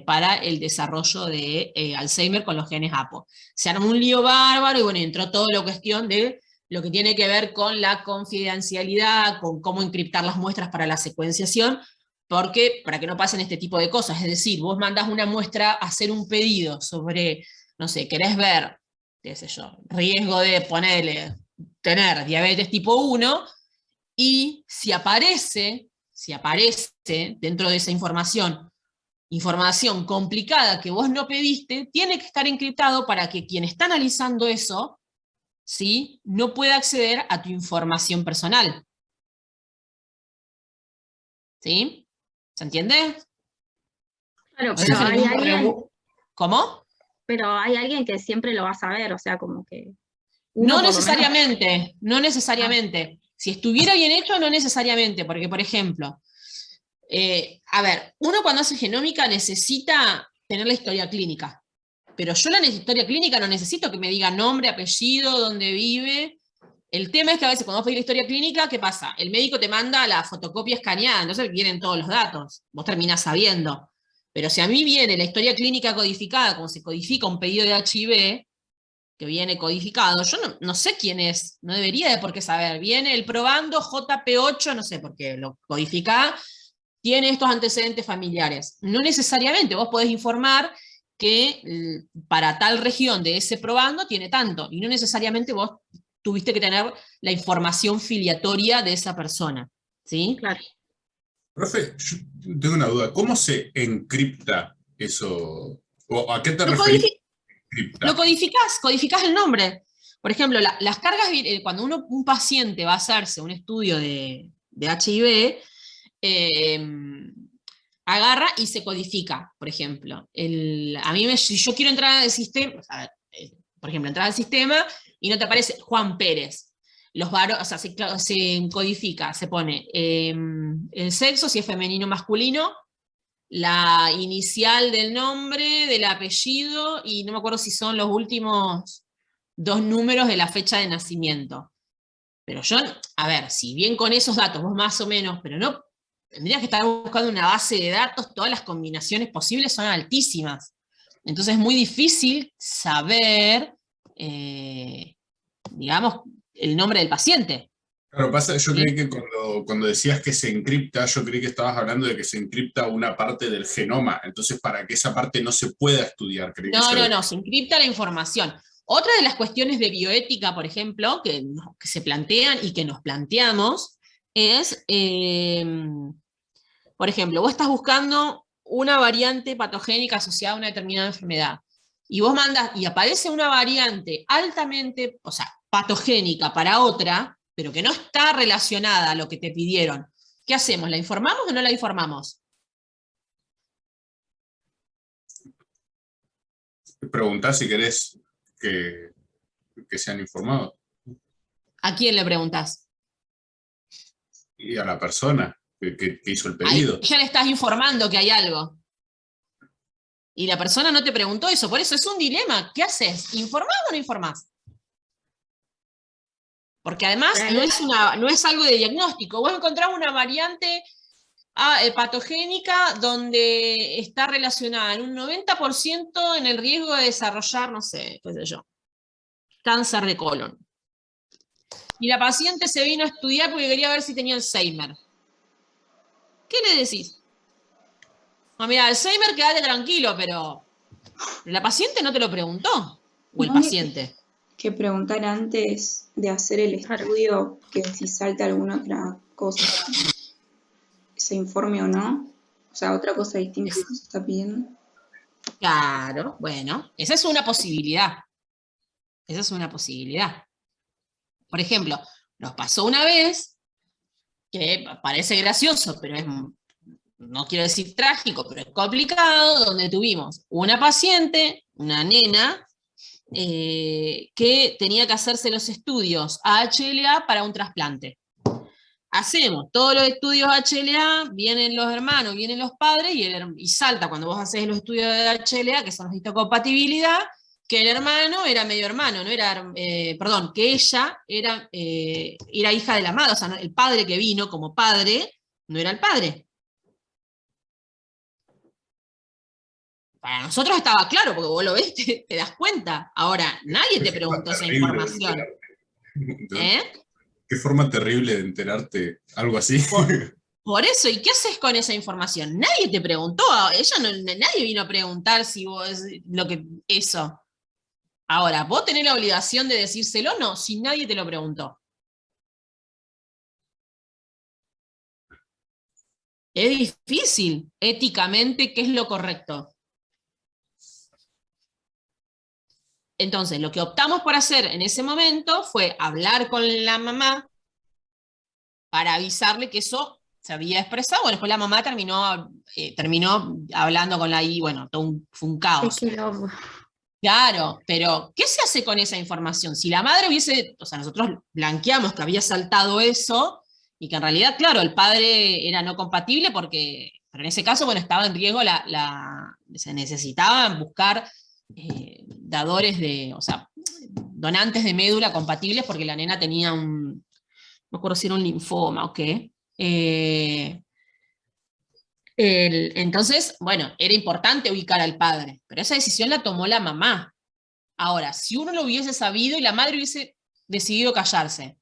S1: para el desarrollo de Alzheimer con los genes APO. Se armó un lío bárbaro y bueno, entró toda la cuestión de lo que tiene que ver con la confidencialidad, con cómo encriptar las muestras para la secuenciación, porque para que no pasen este tipo de cosas, es decir, vos mandás una muestra a hacer un pedido sobre, no sé, querés ver, qué sé yo, riesgo de tener diabetes tipo 1, y si aparece dentro de esa información complicada que vos no pediste, tiene que estar encriptado para que quien está analizando eso, ¿sí?, no pueda acceder a tu información personal. ¿Sí? ¿Se entiende?
S6: Claro,
S1: No se
S6: pero
S1: hace
S6: hay
S1: ningún
S6: alguien,
S1: ¿Cómo?
S6: pero hay alguien que siempre lo va a saber, o sea, como que uno
S1: No
S6: por lo menos-
S1: necesariamente, no necesariamente. Si estuviera bien hecho, no necesariamente, porque, por ejemplo, a ver, uno cuando hace genómica necesita tener la historia clínica, pero yo la historia clínica no necesito que me diga nombre, apellido, dónde vive. El tema es que a veces cuando vos pedís la historia clínica, ¿qué pasa? El médico te manda la fotocopia escaneada, entonces vienen todos los datos, vos terminás sabiendo. Pero si a mí viene la historia clínica codificada, como se codifica un pedido de HIV, que viene codificado, yo no sé quién es, no debería de por qué saber. Viene el probando JP8, no sé por qué, lo codifica, tiene estos antecedentes familiares. No necesariamente, vos podés informar que para tal región de ese probando tiene tanto, y no necesariamente vos tuviste que tener la información filiatoria de esa persona, ¿sí?
S6: Claro.
S5: Profe, yo tengo una duda. ¿Cómo se encripta eso? ¿O a qué te
S1: Lo,
S5: referís?
S1: codifi-
S5: Encripta.
S1: lo codificás el nombre. Por ejemplo, las cargas, cuando un paciente va a hacerse un estudio de HIV, agarra y se codifica, por ejemplo. Si yo quiero entrar al sistema, a ver, por ejemplo, entrar al sistema y no te aparece Juan Pérez. O sea, se codifica, se pone el sexo, si es femenino o masculino, la inicial del nombre, del apellido, y no me acuerdo si son los últimos 2 números de la fecha de nacimiento. Pero yo, a ver, si bien con esos datos vos más o menos, pero no, tendrías que estar buscando una base de datos, todas las combinaciones posibles son altísimas. Entonces es muy difícil saber, digamos, el nombre del paciente.
S5: Claro, pasa, yo
S1: ¿Sí?
S5: creí que cuando decías que se encripta, yo creí que estabas hablando de que se encripta una parte del genoma. Entonces, para que esa parte no se pueda estudiar, creí que
S1: No, se encripta la información. Otra de las cuestiones de bioética, por ejemplo, que se plantean y que nos planteamos, es, por ejemplo, vos estás buscando una variante patogénica asociada a una determinada enfermedad, y vos mandas, y aparece una variante altamente, o sea, patogénica para otra, pero que no está relacionada a lo que te pidieron. ¿Qué hacemos? ¿La informamos o no la informamos?
S5: preguntás si querés que sean informados.
S1: ¿A quién le preguntás?
S5: Y a la persona que hizo el
S1: Ahí
S5: pedido.
S1: ya le estás informando que hay algo. Y la persona no te preguntó eso, por eso es un dilema. ¿Qué haces? ¿Informás o no informás? Porque además no es algo de diagnóstico. Vos encontrás una variante patogénica donde está relacionada en un 90% en el riesgo de desarrollar, no sé, qué sé yo, cáncer de colon. Y la paciente se vino a estudiar porque quería ver si tenía Alzheimer. ¿Qué le decís? No, mira, Alzheimer, quédate tranquilo, pero la paciente no te lo preguntó, o el
S7: No,
S1: paciente.
S7: que preguntar antes de hacer el
S6: Claro.
S7: estudio, que si salta alguna otra cosa, se informe o no. O sea, otra cosa distinta que se está pidiendo.
S1: Claro, bueno, esa es una posibilidad. Esa es una posibilidad. Por ejemplo, nos pasó una vez, que parece gracioso, pero no quiero decir trágico, pero es complicado, donde tuvimos una paciente, una nena, que tenía que hacerse los estudios HLA para un trasplante. Hacemos todos los estudios HLA, vienen los hermanos, vienen los padres, y salta cuando vos haces los estudios de HLA, que son histocompatibilidad, que el hermano era medio hermano, no era, perdón, que ella era hija de la madre, o sea, el padre que vino como padre no era el padre. Para nosotros estaba claro, porque vos lo ves, te das cuenta. Ahora, nadie te preguntó esa información.
S5: Qué forma terrible de enterarte, algo así.
S1: Por eso, ¿y qué haces con esa información? Nadie te preguntó, nadie vino a preguntar si vos eso. Ahora, ¿vos tenés la obligación de decírselo? No, si nadie te lo preguntó. Es difícil, éticamente, ¿qué es lo correcto? Entonces, lo que optamos por hacer en ese momento fue hablar con la mamá para avisarle que eso se había expresado. Bueno, después la mamá terminó hablando con la I, bueno, fue un caos. Claro, pero ¿qué se hace con esa información? Si la madre hubiese, o sea, nosotros blanqueamos que había saltado eso y que en realidad, claro, el padre era no compatible porque, pero en ese caso, bueno, estaba en riesgo se necesitaban buscar dadores o sea, donantes de médula compatibles porque la nena tenía no me acuerdo si era un linfoma o qué. Entonces, bueno, era importante ubicar al padre, pero esa decisión la tomó la mamá. Ahora, si uno lo hubiese sabido y la madre hubiese decidido callarse,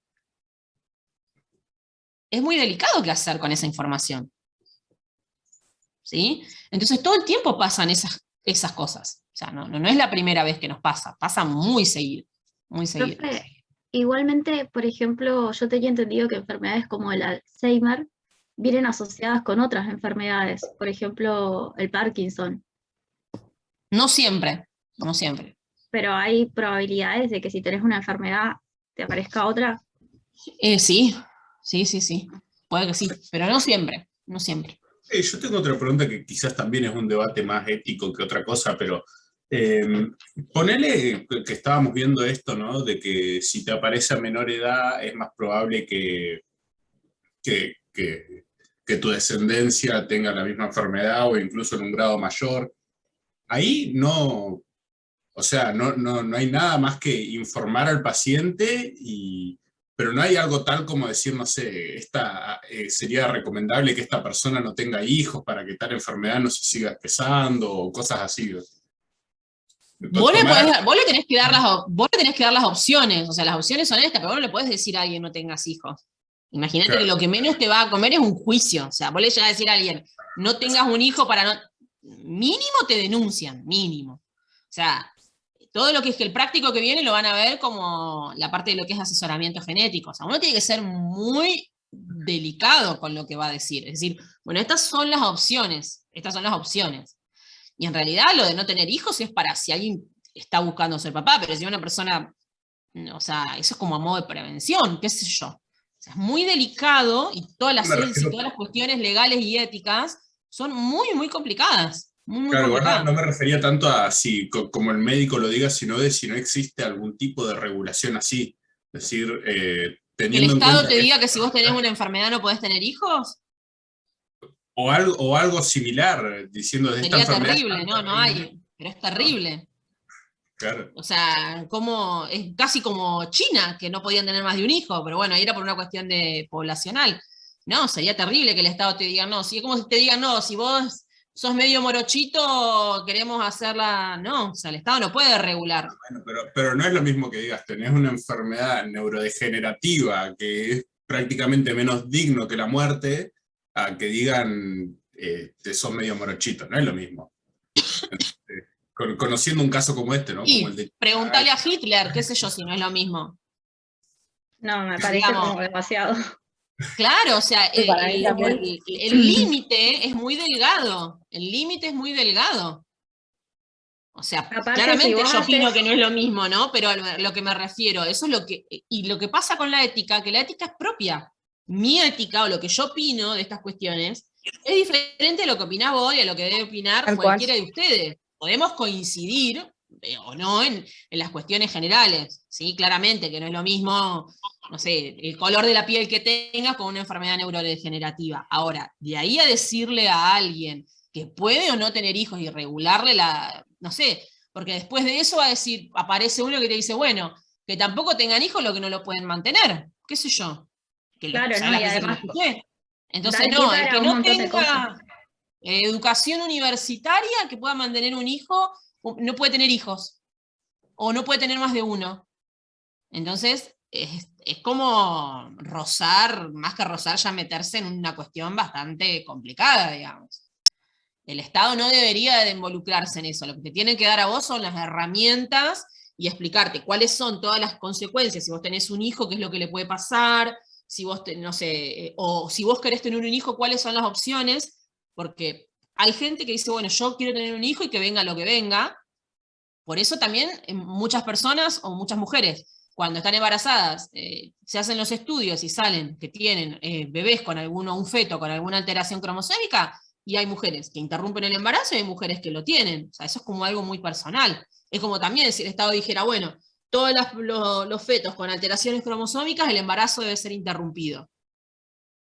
S1: es muy delicado qué hacer con esa información. ¿Sí? Entonces, todo el tiempo pasan esas cosas. O sea, no es la primera vez que nos pasa muy seguido. Muy seguido.
S6: Profe, igualmente, por ejemplo, yo tenía entendido que enfermedades como el Alzheimer vienen asociadas con otras enfermedades, por ejemplo, el Parkinson,
S1: No siempre, no siempre.
S6: pero hay probabilidades de que si tenés una enfermedad te aparezca otra.
S1: Sí. Puede que sí, pero no siempre, no siempre.
S5: Yo tengo otra pregunta que quizás también es un debate más ético que otra cosa, pero ponele que estábamos viendo esto, ¿no? De que si te aparece a menor edad es más probable que tu descendencia tenga la misma enfermedad o incluso en un grado mayor. Ahí no, o sea, no hay nada más que informar al paciente, pero no hay algo tal como decir, no sé, sería recomendable que esta persona no tenga hijos para que tal enfermedad no se siga expresando o cosas así.
S1: Vos le tenés que dar las opciones, o sea, las opciones son estas, pero vos no le podés decir a alguien no tengas hijos. Imagínate
S5: Claro.
S1: que lo que menos te va a comer es un juicio, o sea, vos le llegás a decir a alguien, no tengas un hijo para no... Mínimo te denuncian, mínimo. O sea, todo lo que es que el práctico que viene lo van a ver como la parte de lo que es asesoramiento genético. O sea, uno tiene que ser muy delicado con lo que va a decir. Es decir, bueno, estas son las opciones. Y en realidad lo de no tener hijos es para si alguien está buscando ser papá, pero si una persona, o sea, eso es como a modo de prevención, qué sé yo. O sea, es muy delicado y todas las ciencias y todas las cuestiones legales y éticas son muy, muy complicadas. Muy
S5: Claro,
S1: complicadas.
S5: no me refería tanto a si, como el médico lo diga, sino de si no existe algún tipo de regulación así. Es decir,
S1: ¿Que el
S5: teniendo en
S1: Estado
S5: cuenta
S1: te diga que si vos tenés una enfermedad no podés tener hijos?
S5: o algo similar, diciendo de esta
S1: Sería
S5: enfermedad.
S1: terrible, no hay, pero es terrible.
S5: Claro.
S1: O sea, es casi como China, que no podían tener más de un hijo, pero bueno, ahí era por una cuestión poblacional. No, sería terrible que el Estado te diga no. Si es como si te digan no, si vos sos medio morochito, queremos hacerla. No, o sea, el Estado no puede regular.
S5: Bueno, pero no es lo mismo que digas, tenés una enfermedad neurodegenerativa que es prácticamente menos digno que la muerte, a que digan te sos medio morochito, no es lo mismo. Conociendo un caso como este, ¿no?
S1: Y
S5: como el de...
S1: preguntale a Hitler, qué sé yo, si no es lo mismo.
S6: No, me parece
S1: Digamos,
S6: como demasiado.
S1: claro, o sea,
S2: Sí, para mí también.
S1: el límite es muy delgado. El límite es muy delgado. O sea,
S6: Aparte,
S1: claramente
S6: si vos
S1: yo opino
S6: haces-
S1: que no es lo mismo, ¿no? Pero a lo que me refiero, eso es y lo que pasa con la ética, que la ética es propia. Mi ética, o lo que yo opino de estas cuestiones, es diferente a lo que opinás vos y a lo que debe opinar
S4: Tal cual.
S1: cualquiera de ustedes. Podemos coincidir o no en las cuestiones generales, ¿sí? Claramente que no es lo mismo, no sé, el color de la piel que tengas con una enfermedad neurodegenerativa. Ahora, de ahí a decirle a alguien que puede o no tener hijos y regularle no sé, porque después de eso va a decir, aparece uno que te dice, bueno, que tampoco tengan hijos lo que no lo pueden mantener, qué sé yo.
S6: Claro, ¿no?
S1: las
S6: Y
S1: veces que lo
S6: además
S1: escuché. Entonces,
S6: da pie
S1: no, el
S6: para
S1: que
S6: un
S1: no
S6: montón de cosas.
S1: tenga educación universitaria, que pueda mantener un hijo, no puede tener hijos, o no puede tener más de uno. Entonces, es como rozar, más que rozar, ya meterse en una cuestión bastante complicada, digamos. El Estado no debería de involucrarse en eso. Lo que te tienen que dar a vos son las herramientas y explicarte cuáles son todas las consecuencias. Si vos tenés un hijo, qué es lo que le puede pasar, si vos, no sé, o si vos querés tener un hijo, cuáles son las opciones, porque hay gente que dice, bueno, yo quiero tener un hijo y que venga lo que venga. Por eso también muchas personas o muchas mujeres, cuando están embarazadas, se hacen los estudios y salen que tienen bebés con un feto con alguna alteración cromosómica, y hay mujeres que interrumpen el embarazo y hay mujeres que lo tienen. O sea, eso es como algo muy personal. Es como también si el Estado dijera, bueno, todos los fetos con alteraciones cromosómicas, el embarazo debe ser interrumpido.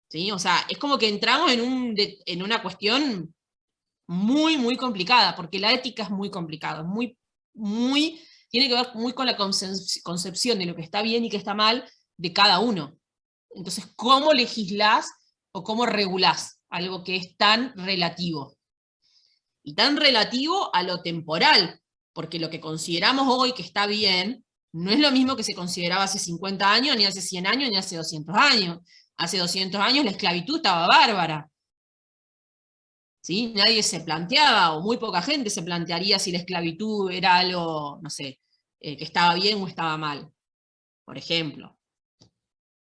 S1: ¿Sí? O sea, es como que entramos en una cuestión muy, muy complicada, porque la ética es muy complicada, tiene que ver muy con la concepción de lo que está bien y que está mal de cada uno. Entonces, ¿cómo legislás o cómo regulás algo que es tan relativo? Y tan relativo a lo temporal, porque lo que consideramos hoy que está bien, no es lo mismo que se consideraba hace 50 años, ni hace 100 años, ni hace 200 años. Hace 200 años la esclavitud estaba bárbara. ¿Sí? Nadie se planteaba, o muy poca gente se plantearía si la esclavitud era algo, no sé, que estaba bien o estaba mal. Por ejemplo,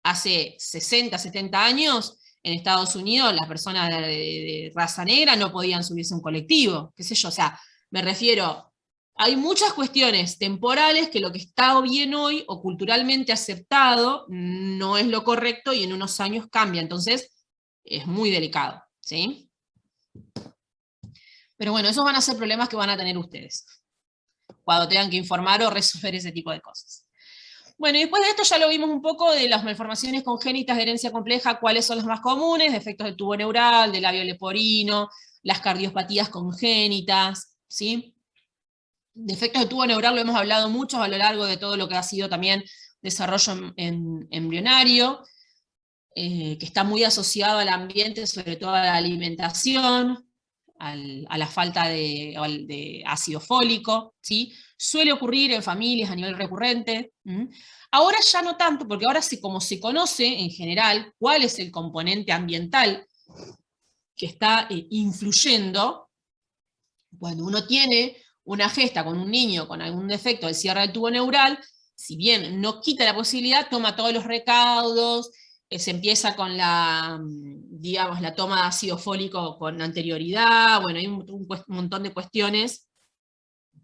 S1: hace 60, 70 años, en Estados Unidos, las personas de raza negra no podían subirse a un colectivo, qué sé yo, o sea, me refiero, hay muchas cuestiones temporales que lo que está bien hoy, o culturalmente aceptado, no es lo correcto, y en unos años cambia, entonces es muy delicado, ¿sí? Pero bueno, esos van a ser problemas que van a tener ustedes, cuando tengan que informar o resolver ese tipo de cosas. Bueno, y después de esto ya lo vimos un poco de las malformaciones congénitas de herencia compleja, cuáles son las más comunes, defectos del tubo neural, del labio leporino, las cardiopatías congénitas, ¿sí? Defectos del tubo neural lo hemos hablado mucho a lo largo de todo lo que ha sido también desarrollo embrionario, que está muy asociado al ambiente, sobre todo a la alimentación, a la falta de ácido fólico, ¿sí? Suele ocurrir en familias a nivel recurrente. Ahora ya no tanto, porque ahora como se conoce en general cuál es el componente ambiental que está influyendo, cuando uno tiene una gesta con un niño con algún defecto del cierre del tubo neural, si bien no quita la posibilidad, toma todos los recaudos, se empieza con digamos, la toma de ácido fólico con anterioridad, bueno, hay un montón de cuestiones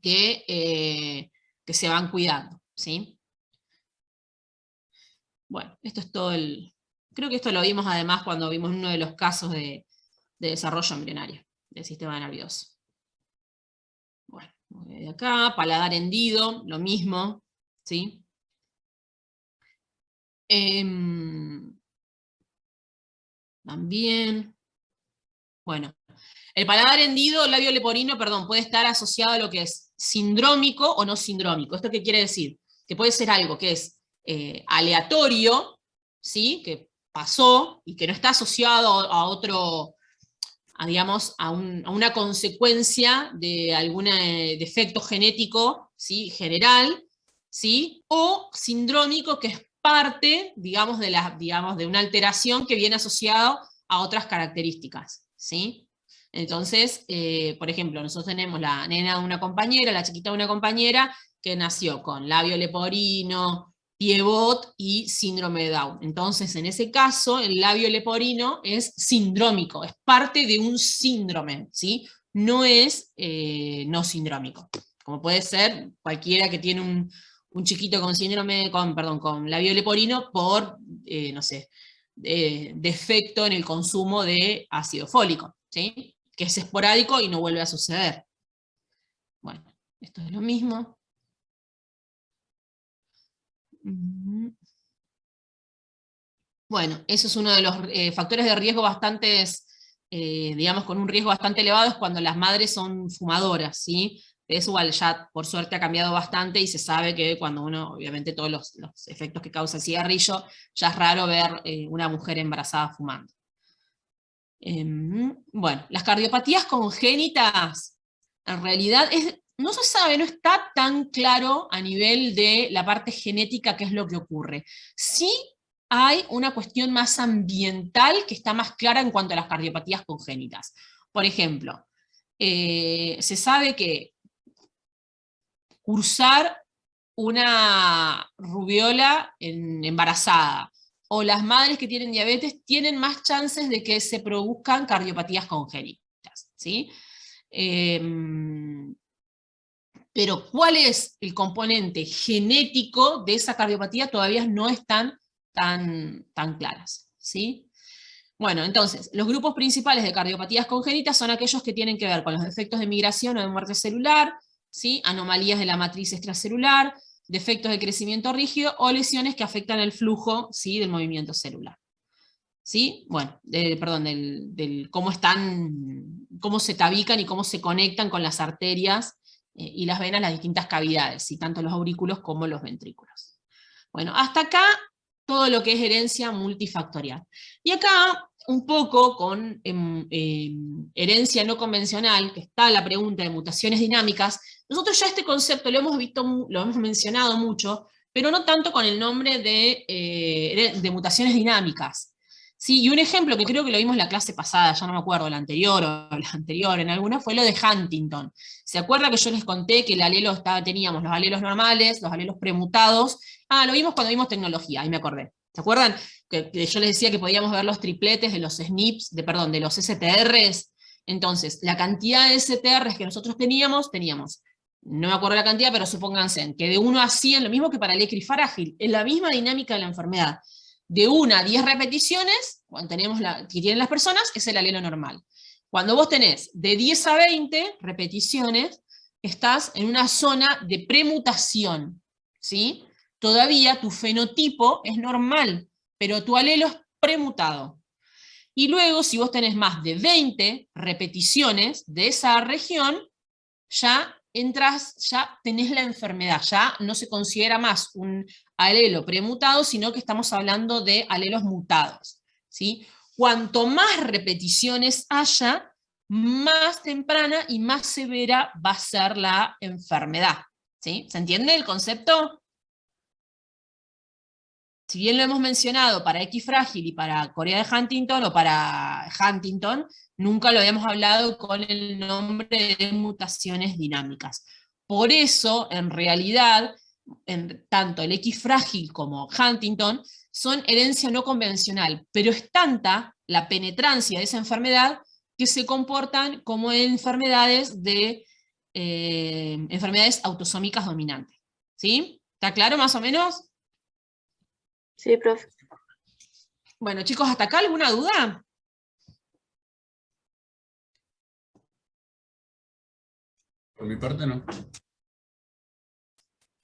S1: que se van cuidando, ¿sí? Bueno, esto es todo creo que esto lo vimos además cuando vimos uno de los casos de desarrollo embrionario del sistema nervioso. Bueno, de acá, paladar hendido, lo mismo, ¿sí? También, bueno, el paladar hendido, labio leporino, perdón, puede estar asociado a lo que es sindrómico o no sindrómico. ¿Esto qué quiere decir? Que puede ser algo que es aleatorio, ¿sí? Que pasó y que no está asociado a otro, digamos, a una consecuencia de algún defecto genético, ¿sí? General, ¿sí? O sindrómico, que es parte, digamos, de una alteración que viene asociado a otras características, ¿sí? Entonces, por ejemplo, nosotros tenemos la nena de una compañera, la chiquita de una compañera, que nació con labio leporino, piebot y síndrome de Down. Entonces, en ese caso, el labio leporino es sindrómico, es parte de un síndrome, ¿sí? No es no sindrómico, como puede ser cualquiera que tiene un chiquito con con labio leporino por, no sé, defecto en el consumo de ácido fólico, ¿sí? Que es esporádico y no vuelve a suceder. Bueno, esto es lo mismo. Bueno, eso es uno de los factores de riesgo bastantes, digamos, con un riesgo bastante elevado, es cuando las madres son fumadoras, ¿sí? Eso igual ya por suerte ha cambiado bastante y se sabe que cuando uno, obviamente todos los efectos que causa el cigarrillo, ya es raro ver una mujer embarazada fumando. Bueno, las cardiopatías congénitas, en realidad no se sabe, no está tan claro a nivel de la parte genética qué es lo que ocurre. Sí hay una cuestión más ambiental que está más clara en cuanto a las cardiopatías congénitas. Por ejemplo, se sabe que cursar una rubiola embarazada o las madres que tienen diabetes tienen más chances de que se produzcan cardiopatías congénitas, ¿sí? Pero cuál es el componente genético de esa cardiopatía todavía no están tan claras, ¿sí? Bueno, entonces, los grupos principales de cardiopatías congénitas son aquellos que tienen que ver con los defectos de migración o de muerte celular, ¿sí? Anomalías de la matriz extracelular, defectos de crecimiento rígido o lesiones que afectan el flujo, ¿sí? Del movimiento celular. ¿Sí? Bueno, perdón, del cómo se tabican y cómo se conectan con las arterias y las venas, las distintas cavidades, ¿sí? Tanto los aurículos como los ventrículos. Bueno, hasta acá todo lo que es herencia multifactorial. Y acá, un poco con herencia no convencional, que está la pregunta de mutaciones dinámicas, nosotros ya este concepto lo hemos visto, lo hemos mencionado mucho, pero no tanto con el nombre de mutaciones dinámicas. Sí, y un ejemplo que creo que lo vimos en la clase pasada, ya no me acuerdo, la anterior o la anterior, en alguna fue lo de Huntington. ¿Se acuerda que yo les conté que el alelo teníamos los alelos normales, los alelos premutados? Ah, lo vimos cuando vimos tecnología, ahí me acordé. ¿Se acuerdan? Que yo les decía que podíamos ver los tripletes de los SNPs, de los STRs. Entonces, la cantidad de STRs que nosotros teníamos, no me acuerdo la cantidad, pero supónganse, que de 1 a 100, lo mismo que para el equifrágil, es la misma dinámica de la enfermedad. De 1 a 10 repeticiones, cuando tenemos que tienen las personas, es el alelo normal. Cuando vos tenés de 10 a 20 repeticiones, estás en una zona de premutación, ¿sí? Todavía tu fenotipo es normal, pero tu alelo es premutado. Y luego, si vos tenés más de 20 repeticiones de esa región, ya tenés la enfermedad, ya no se considera más un alelo premutado, sino que estamos hablando de alelos mutados, ¿sí? Cuanto más repeticiones haya, más temprana y más severa va a ser la enfermedad, ¿sí? ¿Se entiende el concepto? Si bien lo hemos mencionado para equifrágil y para Corea de Huntington o para Huntington, nunca lo habíamos hablado con el nombre de mutaciones dinámicas. Por eso, en realidad, tanto el equifrágil como Huntington son herencia no convencional, pero es tanta la penetrancia de esa enfermedad que se comportan como enfermedades autosómicas dominantes. ¿Sí? ¿Está claro más o menos?
S3: Sí, profe.
S1: Bueno, chicos, ¿hasta acá alguna duda?
S5: Por mi parte, no.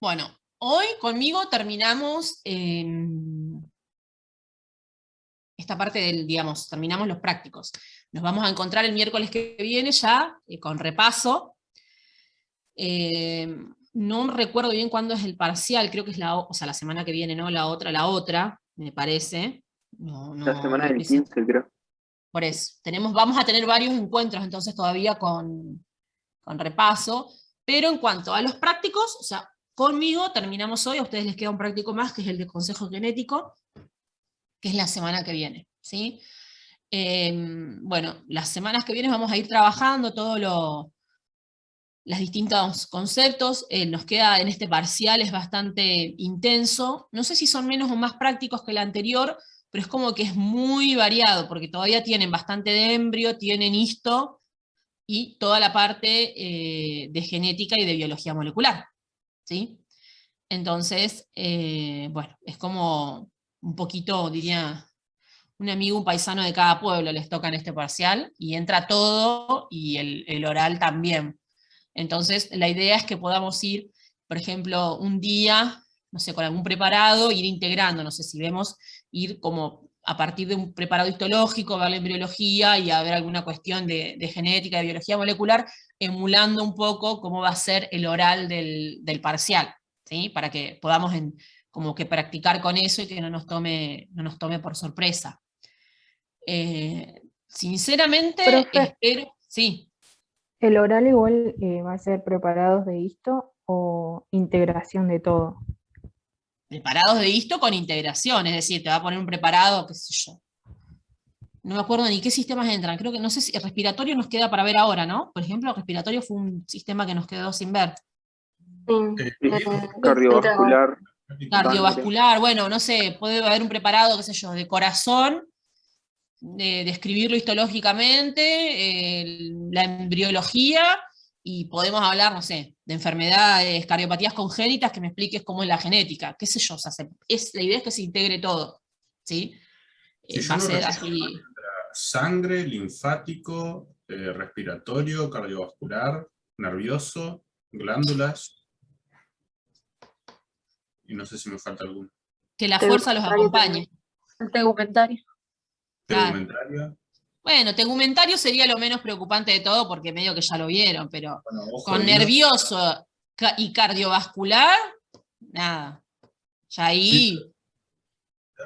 S1: Bueno, hoy conmigo terminamos esta parte terminamos los prácticos. Nos vamos a encontrar el miércoles que viene ya, con repaso. No recuerdo bien cuándo es el parcial, creo que es la semana que viene, ¿no? La otra, me parece.
S8: La semana del 15, creo.
S1: Por eso, vamos a tener varios encuentros entonces todavía con repaso, pero en cuanto a los prácticos, o sea, conmigo terminamos hoy, a ustedes les queda un práctico más, que es el de consejo genético, que es la semana que viene, ¿sí? Bueno, las semanas que vienen vamos a ir trabajando todos los distintos conceptos, nos queda en este parcial, es bastante intenso, no sé si son menos o más prácticos que el anterior, pero es como que es muy variado, porque todavía tienen bastante de embrio, tienen histo, y toda la parte de genética y de biología molecular, ¿sí? Entonces, bueno, es como un poquito, diría, un amigo, un paisano de cada pueblo les toca en este parcial, y entra todo, y el oral también. Entonces, la idea es que podamos ir, por ejemplo, un día, no sé, con algún preparado, ir integrando, no sé si vemos, ir como a partir de un preparado histológico, ver la embriología y a ver alguna cuestión de genética, de biología molecular, emulando un poco cómo va a ser el oral del parcial, ¿sí? Para que podamos como que practicar con eso y que no nos tome por sorpresa. Sinceramente,
S9: Profe,
S1: espero, sí.
S9: ¿el oral igual va a ser preparados de histo o integración de todo?
S1: Preparados de histo con integración, es decir, te va a poner un preparado, qué sé yo. No me acuerdo ni qué sistemas entran, creo que, no sé si el respiratorio nos queda para ver ahora, ¿no? Por ejemplo, el respiratorio fue un sistema que nos quedó sin ver.
S8: Cardiovascular.
S1: Cardiovascular, bueno, no sé, puede haber un preparado, qué sé yo, de corazón, de describirlo histológicamente, la embriología, y podemos hablar, no sé, de enfermedades, cardiopatías congénitas, que me expliques cómo es la genética, qué sé yo, o sea, la idea es que se integre todo, ¿sí?
S5: Si
S1: Va
S5: yo
S1: a
S5: no
S1: ser
S5: recuerdo,
S1: así.
S5: sangre, linfático, respiratorio, cardiovascular, nervioso, glándulas, y no sé si me falta alguno.
S1: Que la fuerza los acompañe.
S4: El tegumentario.
S1: Claro.
S5: Tegumentario.
S1: Bueno, tegumentario sería lo menos preocupante de todo porque medio que ya lo vieron, pero
S5: Bueno, ojo
S1: con
S5: de Dios.
S1: nervioso y cardiovascular, nada. Ya ahí...
S5: Sí.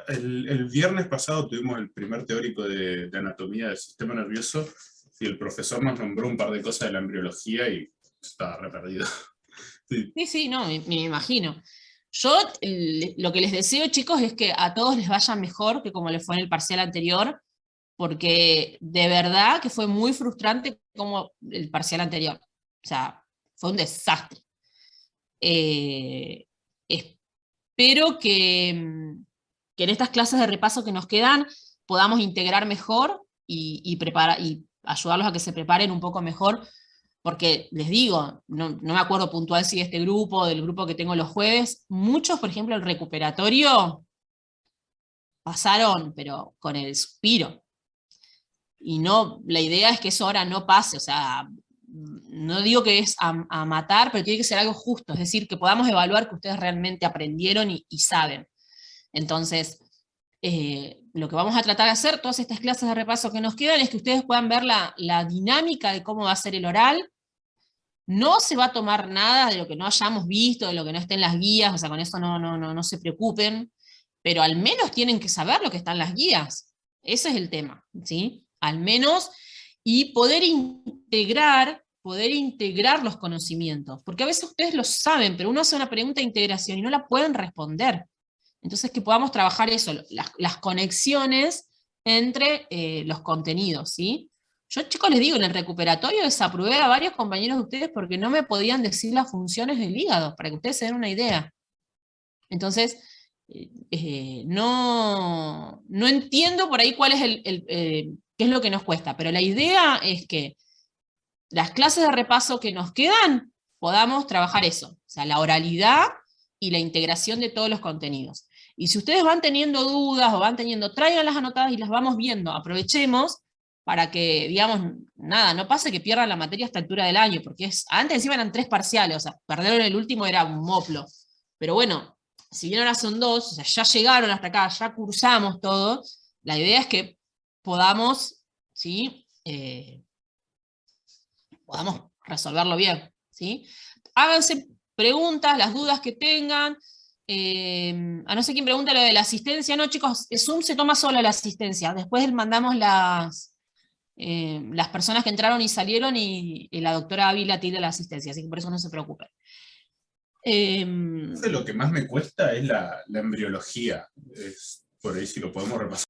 S5: El viernes pasado tuvimos el primer teórico de anatomía del sistema nervioso y el profesor nos nombró un par de cosas de la embriología y estaba re perdido. Sí.
S1: Sí, no, me imagino. Yo lo que les deseo, chicos, es que a todos les vaya mejor que como les fue en el parcial anterior, porque de verdad que fue muy frustrante como el parcial anterior. O sea, fue un desastre. Espero que en estas clases de repaso que nos quedan podamos integrar mejor y ayudarlos a que se preparen un poco mejor, porque les digo, no me acuerdo puntual si de este grupo o del grupo que tengo los jueves, muchos, por ejemplo, el recuperatorio pasaron, pero con el suspiro. Y no, la idea es que eso ahora no pase, o sea, no digo que es a matar, pero tiene que ser algo justo, es decir, que podamos evaluar que ustedes realmente aprendieron y saben. Entonces, lo que vamos a tratar de hacer, todas estas clases de repaso que nos quedan, es que ustedes puedan ver la dinámica de cómo va a ser el oral. No se va a tomar nada de lo que no hayamos visto, de lo que no esté en las guías, o sea, con eso no se preocupen, pero al menos tienen que saber lo que está en las guías. Ese es el tema, ¿sí? Al menos, y poder integrar los conocimientos, porque a veces ustedes lo saben, pero uno hace una pregunta de integración y no la pueden responder. Entonces que podamos trabajar eso, las conexiones entre los contenidos, ¿sí? Yo, chicos, les digo, en el recuperatorio desaprobé a varios compañeros de ustedes porque no me podían decir las funciones del hígado, para que ustedes se den una idea. Entonces, no entiendo por ahí cuál es qué es lo que nos cuesta, pero la idea es que las clases de repaso que nos quedan, podamos trabajar eso, o sea, la oralidad y la integración de todos los contenidos. Y si ustedes van teniendo dudas o van teniendo, tráiganlas anotadas y las vamos viendo, aprovechemos para que, digamos, nada, no pase que pierdan la materia a esta altura del año, porque antes encima eran 3 parciales, o sea, perder el último era un moplo. Pero bueno, si bien ahora son 2, o sea, ya llegaron hasta acá, ya cursamos todo, la idea es que podamos, ¿sí? Podamos resolverlo bien, ¿sí? Háganse preguntas, las dudas que tengan. A no sé quién pregunta lo de la asistencia. No, chicos, Zoom se toma solo la asistencia. Después mandamos las personas que entraron y salieron y la doctora Ávila tira la asistencia, así que por eso no se preocupen.
S5: Lo que más me cuesta es la embriología. Por ahí si lo podemos repasar.